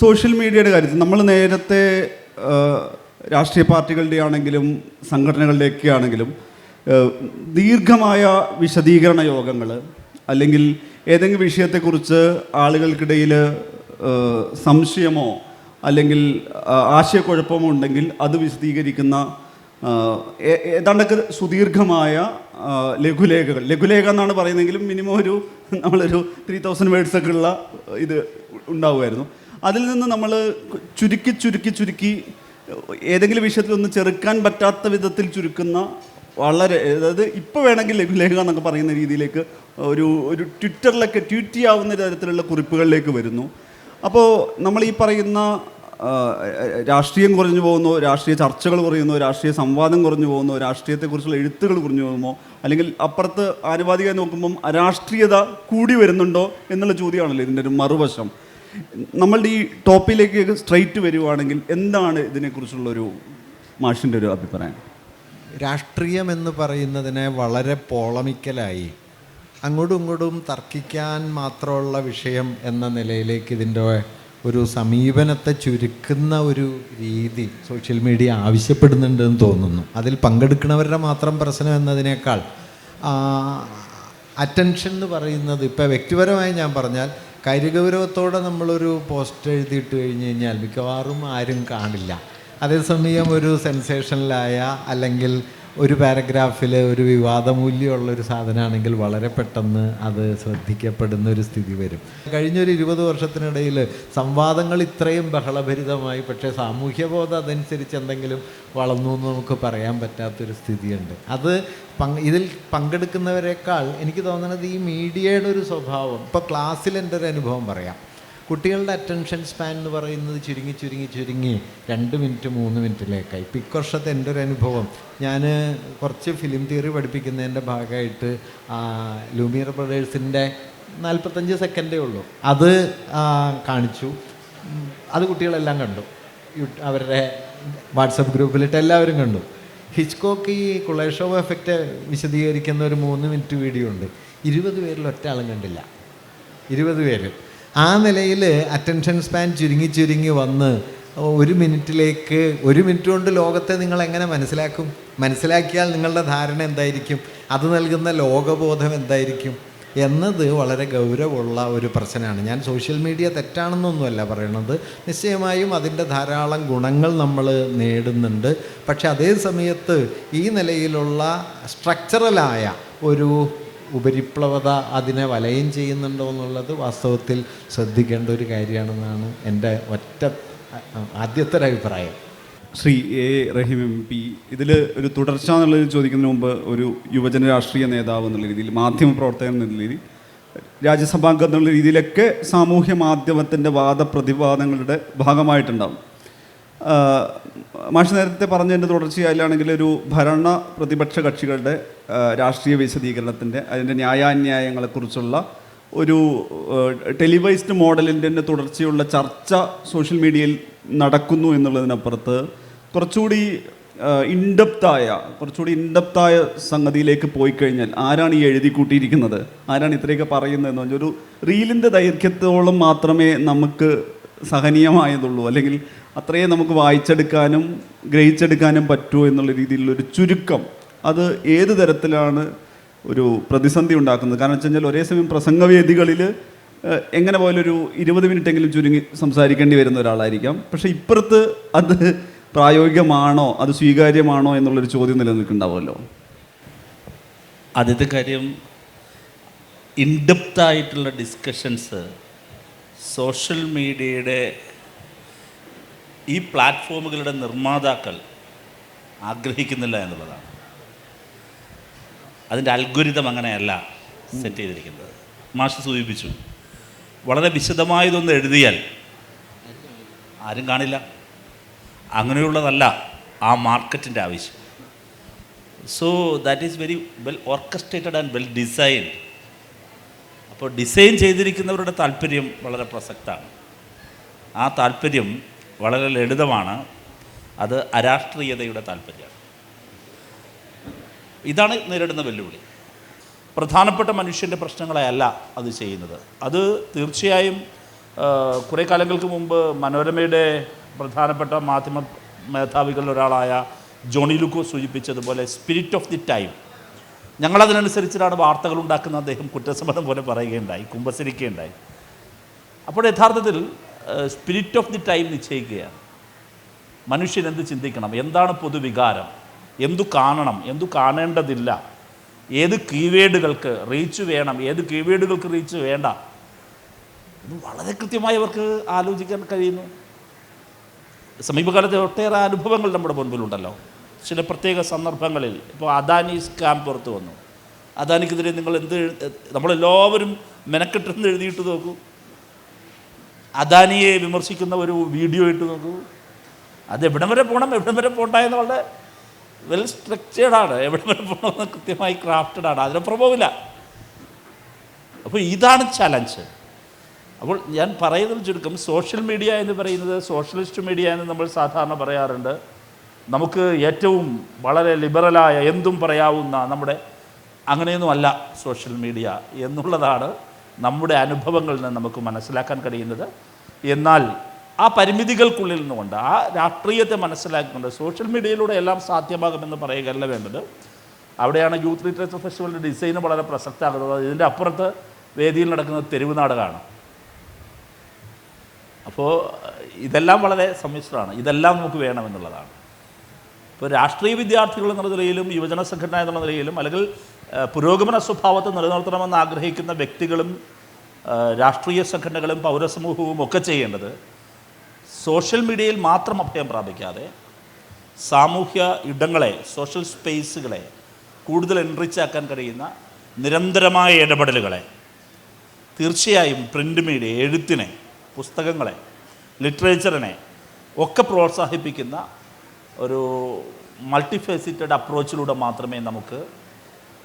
Social മീഡിയയുടെ കാര്യത്തിൽ നമ്മൾ നേരത്തെ രാഷ്ട്രീയ പാർട്ടികളുടെ ആണെങ്കിലും സംഘടനകളുടെയൊക്കെ ആണെങ്കിലും ദീർഘമായ വിശദീകരണ യോഗങ്ങൾ അല്ലെങ്കിൽ ഏതെങ്കിലും വിഷയത്തെക്കുറിച്ച് ആളുകൾക്കിടയിൽ സംശയമോ അല്ലെങ്കിൽ ആശയക്കുഴപ്പമോ ഉണ്ടെങ്കിൽ അത് വിശദീകരിക്കുന്ന ഏതാണ്ടൊക്കെ സുദീർഘമായ ലഘുലേഖ എന്നാണ് പറയുന്നതെങ്കിലും മിനിമം നമ്മളൊരു 3000 വേർഡ്സൊക്കെ ഉള്ള ഇത് ഉണ്ടാവുമായിരുന്നു. അതിൽ നിന്ന് നമ്മൾ ചുരുക്കി ഏതെങ്കിലും വിഷയത്തിലൊന്ന് ചെറുക്കാൻ പറ്റാത്ത വിധത്തിൽ ചുരുക്കുന്ന വളരെ, അതായത് ഇപ്പോൾ വേണമെങ്കിൽ ലഘുലേഖ എന്നൊക്കെ പറയുന്ന രീതിയിലേക്ക് ഒരു ട്വിറ്ററിലൊക്കെ ട്വീറ്റ് ചെയ്യാവുന്ന തരത്തിലുള്ള കുറിപ്പുകളിലേക്ക് വരുന്നു. അപ്പോൾ നമ്മൾ ഈ പറയുന്ന രാഷ്ട്രീയം കുറഞ്ഞു പോകുന്നു, രാഷ്ട്രീയ ചർച്ചകൾ കുറയുന്നു, രാഷ്ട്രീയ സംവാദം കുറഞ്ഞു പോകുന്നു, രാഷ്ട്രീയത്തെക്കുറിച്ചുള്ള എഴുത്തുകൾ കുറഞ്ഞു പോകുമോ, അല്ലെങ്കിൽ അപ്പുറത്ത് ആനുപാതികമായി നോക്കുമ്പം അരാഷ്ട്രീയത കൂടി വരുന്നുണ്ടോ എന്നുള്ള ചോദ്യമാണല്ലോ ഇതിൻ്റെ ഒരു മറുവശം. നമ്മളുടെ ഈ ടോപ്പിലേക്ക് സ്ട്രൈറ്റ് വരുവാണെങ്കിൽ എന്താണ് ഇതിനെക്കുറിച്ചുള്ളൊരു മാഷിൻ്റെ ഒരു അഭിപ്രായം? രാഷ്ട്രീയം എന്ന് പറയുന്നതിനെ വളരെ പോളമിക്കലായി അങ്ങോട്ടും ഇങ്ങോട്ടും തർക്കിക്കാൻ മാത്രമുള്ള വിഷയം എന്ന നിലയിലേക്ക് ഇതിൻ്റെ ഒരു സമീപനത്തെ ചുരുക്കുന്ന ഒരു രീതി സോഷ്യൽ മീഡിയ ആവശ്യപ്പെടുന്നുണ്ടെന്ന് തോന്നുന്നു. അതിൽ പങ്കെടുക്കുന്നവരുടെ മാത്രം പ്രശ്നം എന്നതിനേക്കാൾ അറ്റൻഷൻ എന്ന് പറയുന്നത്, ഇപ്പോൾ വ്യക്തിപരമായി ഞാൻ പറഞ്ഞാൽ, കാര്യഗൗരവത്തോടെ നമ്മളൊരു പോസ്റ്റ് എഴുതിയിട്ട് കഴിഞ്ഞ് കഴിഞ്ഞാൽ മിക്കവാറും ആരും കാണില്ല. അതേസമയം ഒരു സെൻസേഷനിലായ അല്ലെങ്കിൽ ഒരു പാരഗ്രാഫിൽ ഒരു വിവാദമൂല്യമുള്ളൊരു സാധനമാണെങ്കിൽ വളരെ പെട്ടെന്ന് അത് ശ്രദ്ധിക്കപ്പെടുന്ന ഒരു സ്ഥിതി വരും. കഴിഞ്ഞൊരു 20 വർഷത്തിനിടയിൽ സംവാദങ്ങൾ ഇത്രയും ബഹളഭരിതമായി, പക്ഷേ സാമൂഹ്യബോധം അതനുസരിച്ച് എന്തെങ്കിലും വളർന്നു എന്ന് നമുക്ക് പറയാൻ പറ്റാത്തൊരു സ്ഥിതിയുണ്ട്. അത് ഇതിൽ പങ്കെടുക്കുന്നവരെക്കാൾ എനിക്ക് തോന്നുന്നത് ഈ മീഡിയയുടെ ഒരു സ്വഭാവം. ഇപ്പോൾ ക്ലാസ്സിൽ എൻ്റെ ഒരു അനുഭവം പറയാം. കുട്ടികളുടെ അറ്റൻഷൻ സ്പാൻ എന്ന് പറയുന്നത് ചുരുങ്ങി 2 മിനിറ്റ് 3 മിനിറ്റിലേക്കായി. ഇപ്പോൾ ഇക്കൊർഷത്തെ എൻ്റെ ഒരു അനുഭവം, ഞാൻ കുറച്ച് ഫിലിം തിയറി പഠിപ്പിക്കുന്നതിൻ്റെ ഭാഗമായിട്ട് ലൂമിയർ ബ്രദേഴ്സിൻ്റെ 45 സെക്കൻഡേ ഉള്ളൂ അത് കാണിച്ചു. അത് കുട്ടികളെല്ലാം കണ്ടു, അവരുടെ വാട്സപ്പ് ഗ്രൂപ്പിലിട്ട് എല്ലാവരും കണ്ടു. ഹിച്ച്കോക്ക് ഈ കുളേഷോവ് എഫക്റ്റ് വിശദീകരിക്കുന്ന ഒരു 3 മിനിറ്റ് വീഡിയോ ഉണ്ട്. 20 പേരിൽ ഒറ്റ ആളും കണ്ടില്ല. 20 പേര്. ആ നിലയിൽ അറ്റൻഷൻ സ്പാൻ ചുരുങ്ങി വന്ന് 1 മിനിറ്റിലേക്ക്, 1 മിനിറ്റ് കൊണ്ട് ലോകത്തെ നിങ്ങൾ എങ്ങനെ മനസ്സിലാക്കിയാൽ നിങ്ങളുടെ ധാരണ എന്തായിരിക്കും, അത് നൽകുന്ന ലോകബോധം എന്തായിരിക്കും എന്നത് വളരെ ഗൗരവമുള്ള ഒരു പ്രശ്നമാണ്. ഞാൻ സോഷ്യൽ മീഡിയ തെറ്റാണെന്നൊന്നുമല്ല പറയണത്. നിശ്ചയമായും അതിൻ്റെ ധാരാളം ഗുണങ്ങൾ നമ്മൾ നേടുന്നുണ്ട്. പക്ഷെ അതേ സമയത്ത് ഈ നിലയിലുള്ള സ്ട്രക്ചറലായ ഒരു ഉപരിപ്ലവത അതിനെ വലയം ചെയ്യുന്നുണ്ടോ എന്നുള്ളത് വാസ്തവത്തിൽ ശ്രദ്ധിക്കേണ്ട ഒരു കാര്യമാണെന്നാണ് എൻ്റെ ആദ്യത്തെ ഒരു അഭിപ്രായം. ശ്രീ എ റഹീം MP, ഇതിൽ ഒരു തുടർച്ച എന്നുള്ളത് ചോദിക്കുന്നതിന് മുമ്പ് ഒരു യുവജന രാഷ്ട്രീയ നേതാവ് എന്നുള്ള രീതിയിൽ, മാധ്യമപ്രവർത്തകൻ എന്നുള്ള രീതിയിൽ, രാജ്യസഭാംഗം എന്നുള്ള രീതിയിലൊക്കെ സാമൂഹ്യ മാധ്യമത്തിൻ്റെ വാദപ്രതിവാദങ്ങളുടെ ഭാഗമായിട്ടുണ്ടാകും. മാഷ് നേരത്തെ പറഞ്ഞതിൻ്റെ തുടർച്ചയായിലാണെങ്കിൽ ഒരു ഭരണ പ്രതിപക്ഷ കക്ഷികളുടെ രാഷ്ട്രീയ വിശദീകരണത്തിൻ്റെ അതിൻ്റെ ന്യായാന്യായങ്ങളെക്കുറിച്ചുള്ള ഒരു ടെലിവൈസ്ഡ് മോഡലിൻ്റെ തന്നെ തുടർച്ചയുള്ള ചർച്ച സോഷ്യൽ മീഡിയയിൽ നടക്കുന്നു എന്നുള്ളതിനപ്പുറത്ത് കുറച്ചുകൂടി ഇൻഡെപ്തായ സംഗതിയിലേക്ക് പോയി കഴിഞ്ഞാൽ ആരാണ് ഈ എഴുതി കൂട്ടിയിരിക്കുന്നത്, ആരാണ് ഇത്രയൊക്കെ പറയുന്നതെന്ന് പറഞ്ഞാൽ ഒരു റീലിൻ്റെ ദൈർഘ്യത്തോളം മാത്രമേ നമുക്ക് സഹനീയമായതുള്ളൂ, അല്ലെങ്കിൽ അത്രയേ നമുക്ക് വായിച്ചെടുക്കാനും ഗ്രഹിച്ചെടുക്കാനും പറ്റുമോ എന്നുള്ള രീതിയിലുള്ളൊരു ചുരുക്കം, അത് ഏത് തരത്തിലാണ് ഒരു പ്രതിസന്ധി ഉണ്ടാക്കുന്നത്? കാരണം വെച്ച് കഴിഞ്ഞാൽ ഒരേ സമയം പ്രസംഗവേദികളിൽ എങ്ങനെ പോലൊരു 20 മിനിറ്റെങ്കിലും ചുരുങ്ങി സംസാരിക്കേണ്ടി വരുന്ന ഒരാളായിരിക്കാം. പക്ഷേ ഇപ്പുറത്ത് അത് പ്രായോഗികമാണോ, അത് സ്വീകാര്യമാണോ എന്നുള്ളൊരു ചോദ്യം നിലനിൽക്കുന്നുണ്ടാവുമല്ലോ. ആദ്യത്തെ കാര്യം, ഇൻഡെപ്തായിട്ടുള്ള ഡിസ്കഷൻസ് സോഷ്യൽ മീഡിയയുടെ ഈ പ്ലാറ്റ്ഫോമുകളുടെ നിർമ്മാതാക്കൾ ആഗ്രഹിക്കുന്നില്ല എന്നുള്ളതാണ്. അതിൻ്റെ അൽഗോരിതം അങ്ങനെയല്ല സെറ്റ് ചെയ്തിരിക്കുന്നത്. മാഷ് സൂചിപ്പിച്ചു, വളരെ വിശദമായതൊന്ന് എഴുതിയാൽ ആരും കാണില്ല. അങ്ങനെയുള്ളതല്ല ആ മാർക്കറ്റിൻ്റെ ആവശ്യം. So that is very well orchestrated and well designed. അപ്പോൾ ഡിസൈൻ ചെയ്തിരിക്കുന്നവരുടെ താല്പര്യം വളരെ പ്രസക്തമാണ്. ആ താല്പര്യം വളരെ ലളിതമാണ്. അത് അരാഷ്ട്രീയതയുടെ താല്പര്യമാണ്. ഇതാണ് നേരിടുന്ന വെല്ലുവിളി. പ്രധാനപ്പെട്ട മനുഷ്യൻ്റെ പ്രശ്നങ്ങളെയല്ല അത് ചെയ്യുന്നത്. അത് തീർച്ചയായും കുറേ കാലങ്ങൾക്ക് മുമ്പ് മനോരമയുടെ പ്രധാനപ്പെട്ട മാധ്യമ മേധാവികളിൽ ഒരാളായ ജോണി ലൂക്കോ സൂചിപ്പിച്ചതുപോലെ സ്പിരിറ്റ് ഓഫ് ദി ടൈം, ഞങ്ങളതിനനുസരിച്ചിട്ടാണ് വാർത്തകൾ ഉണ്ടാക്കുന്ന അദ്ദേഹം കുറ്റസമ്മതം പോലെ പറയുകയുണ്ടായി, കുമ്പസരിക്കുകയുണ്ടായി. അപ്പോൾ യഥാർത്ഥത്തിൽ സ്പിരിറ്റ് ഓഫ് ദി ടൈം നിശ്ചയിക്കുകയാണ്. മനുഷ്യൻ എന്ത് ചിന്തിക്കണം, എന്താണ് പൊതുവികാരം, എന്തു കാണണം, എന്തു കാണേണ്ടതില്ല, ഏത് കീവേഡുകൾക്ക് റീച്ച് വേണം, ഏത് കീവേഡുകൾക്ക് റീച്ച് വേണ്ട, ഇത് വളരെ കൃത്യമായി അവർക്ക് ആലോചിക്കാൻ കഴിയുന്നു. സമീപകാലത്തെ ഒട്ടേറെ അനുഭവങ്ങൾ നമ്മുടെ മുൻപിലുണ്ടല്ലോ. ചില പ്രത്യേക സന്ദർഭങ്ങളിൽ ഇപ്പോൾ അദാനി സ്കാം പുറത്തു വന്നു. അദാനിക്കെതിരെ നിങ്ങൾ നമ്മളെല്ലാവരും മെനക്കെട്ടെന്ന് എഴുതിയിട്ട് നോക്കൂ, അദാനിയെ വിമർശിക്കുന്ന ഒരു വീഡിയോ ഇട്ട് നോക്കൂ. അത് എവിടം വരെ പോകണം, എവിടം വരെ പോകണ്ട എന്ന് വളരെ വെൽ സ്ട്രക്ചേർഡാണ്, എവിടം വരെ പോകണമെന്ന് കൃത്യമായി ക്രാഫ്റ്റഡാണ്, അതിനപ്പുറം പോവില്ല. അപ്പോൾ ഇതാണ് ചലഞ്ച്. അപ്പോൾ ഞാൻ പറയുന്നത് ചുരുക്കം, സോഷ്യൽ മീഡിയ എന്ന് പറയുന്നത് സോഷ്യലിസ്റ്റ് മീഡിയ എന്ന് നമ്മൾ സാധാരണ പറയാറുണ്ട്. നമുക്ക് ഏറ്റവും വളരെ ലിബറലായ എന്തും പറയാവുന്ന നമ്മുടെ അങ്ങനെയൊന്നും അല്ല സോഷ്യൽ മീഡിയ എന്നുള്ളതാണ് നമ്മുടെ അനുഭവങ്ങളിൽ നിന്ന് നമുക്ക് മനസ്സിലാക്കാൻ കഴിയുന്നത്. എന്നാൽ ആ പരിമിതികൾക്കുള്ളിൽ നിന്നുകൊണ്ട് ആ രാഷ്ട്രീയത്തെ മനസ്സിലാക്കിക്കൊണ്ട് സോഷ്യൽ മീഡിയയിലൂടെ എല്ലാം സാധ്യമാകുമെന്ന് പറയുകയല്ല വേണ്ടത്. അവിടെയാണ് യൂത്ത് ലിറ്ററേച്ചർ ഫെസ്റ്റിവലിൻ്റെ ഡിസൈന് വളരെ പ്രസക്തമാകുന്നത്. ഇതിൻ്റെ അപ്പുറത്ത് വേദിയിൽ നടക്കുന്നത് തെരുവ് നാടകമാണ്. അപ്പോൾ ഇതെല്ലാം വളരെ സമ്മിശ്രമാണ്, ഇതെല്ലാം നമുക്ക് വേണമെന്നുള്ളതാണ്. ഇപ്പോൾ രാഷ്ട്രീയ വിദ്യാർത്ഥികൾ എന്നുള്ള നിലയിലും യുവജന സംഘടന എന്നുള്ള നിലയിലും അല്ലെങ്കിൽ പുരോഗമന സ്വഭാവത്തെ നിലനിർത്തണമെന്ന് ആഗ്രഹിക്കുന്ന വ്യക്തികളും രാഷ്ട്രീയ സംഘടനകളും പൗരസമൂഹവും ഒക്കെ ചെയ്യേണ്ടത് സോഷ്യൽ മീഡിയയിൽ മാത്രം അഭയം പ്രാപിക്കാതെ സാമൂഹ്യ ഇടങ്ങളെ, സോഷ്യൽ സ്പേസുകളെ കൂടുതൽ എൻറിച്ചാക്കാൻ കഴിയുന്ന നിരന്തരമായ ഇടപെടലുകളെ, തീർച്ചയായും പ്രിൻ്റ് മീഡിയ, എഴുത്തിനെ, പുസ്തകങ്ങളെ, ലിറ്ററേച്ചറിനെ ഒക്കെ പ്രോത്സാഹിപ്പിക്കുന്ന ഒരു മൾട്ടിഫേസിറ്റഡ് അപ്രോച്ചിലൂടെ മാത്രമേ നമുക്ക്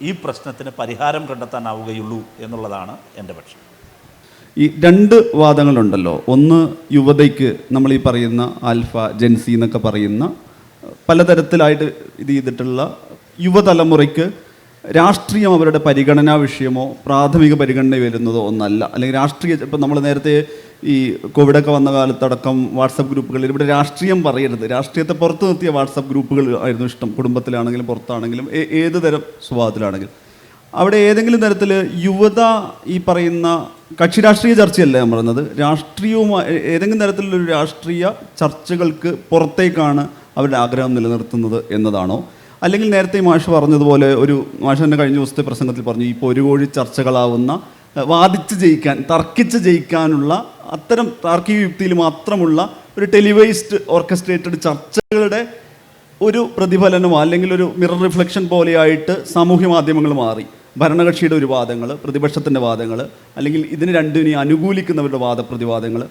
ഈ പ്രശ്നത്തിന് പരിഹാരം കണ്ടെത്താനാവുകയുള്ളൂ എന്നുള്ളതാണ് എൻ്റെ പക്ഷം. ഈ രണ്ട് വാദങ്ങളുണ്ടല്ലോ. ഒന്ന്, യുവതയ്ക്ക് നമ്മൾ ഈ പറയുന്ന ആൽഫ, ജെൻസി എന്നൊക്കെ പറയുന്ന പലതരത്തിലായിട്ട് ഇത് ചെയ്തിട്ടുള്ള യുവതലമുറയ്ക്ക് രാഷ്ട്രീയം അവരുടെ പരിഗണനാ വിഷയമോ പ്രാഥമിക പരിഗണന വരുന്നതോ ഒന്നല്ല. അല്ലെങ്കിൽ രാഷ്ട്രീയ, ഇപ്പം നമ്മൾ നേരത്തെ ഈ കോവിഡൊക്കെ വന്ന കാലത്തടക്കം വാട്സപ്പ് ഗ്രൂപ്പുകളിൽ ഇവിടെ രാഷ്ട്രീയം പറയരുത്, രാഷ്ട്രീയത്തെ പുറത്ത് നിർത്തിയ വാട്സപ്പ് ഗ്രൂപ്പുകൾ ആയിരുന്നു ഇഷ്ടം. കുടുംബത്തിലാണെങ്കിലും പുറത്താണെങ്കിലും ഏത് തരം സ്വഭാവത്തിലാണെങ്കിലും അവിടെ ഏതെങ്കിലും തരത്തിൽ യുവത ഈ പറയുന്ന കക്ഷി രാഷ്ട്രീയ ചർച്ചയല്ല ഞാൻ പറയുന്നത്, രാഷ്ട്രീയവുമായി ഏതെങ്കിലും തരത്തിലുള്ളൊരു രാഷ്ട്രീയ ചർച്ചകൾക്ക് പുറത്തേക്കാണ് അവരുടെ ആഗ്രഹം നിലനിർത്തുന്നത് എന്നതാണോ? അല്ലെങ്കിൽ നേരത്തെ മാഷ് പറഞ്ഞതുപോലെ, മാഷ് തന്നെ കഴിഞ്ഞ ദിവസത്തെ പ്രസംഗത്തിൽ പറഞ്ഞു, ഇപ്പോൾ ഒരു കോഴി ചർച്ചകളാവുന്ന വാദിച്ച് ജയിക്കാൻ, തർക്കിച്ച് ജയിക്കാനുള്ള അത്തരം താർക്കിക യുക്തിയിൽ മാത്രമുള്ള ഒരു ടെലിവൈസ്ഡ് ഓർക്കസ്ട്രേറ്റഡ് ചർച്ചകളുടെ ഒരു പ്രതിഫലനമോ അല്ലെങ്കിൽ ഒരു മിറർ റിഫ്ലക്ഷൻ പോലെയായിട്ട് സാമൂഹ്യ മാധ്യമങ്ങൾ മാറി. ഭരണകക്ഷിയുടെ ഒരു വാദങ്ങൾ, പ്രതിപക്ഷത്തിൻ്റെ വാദങ്ങൾ, അല്ലെങ്കിൽ ഇതിന് രണ്ടിനെയും അനുകൂലിക്കുന്നവരുടെ വാദപ്രതിവാദങ്ങൾ,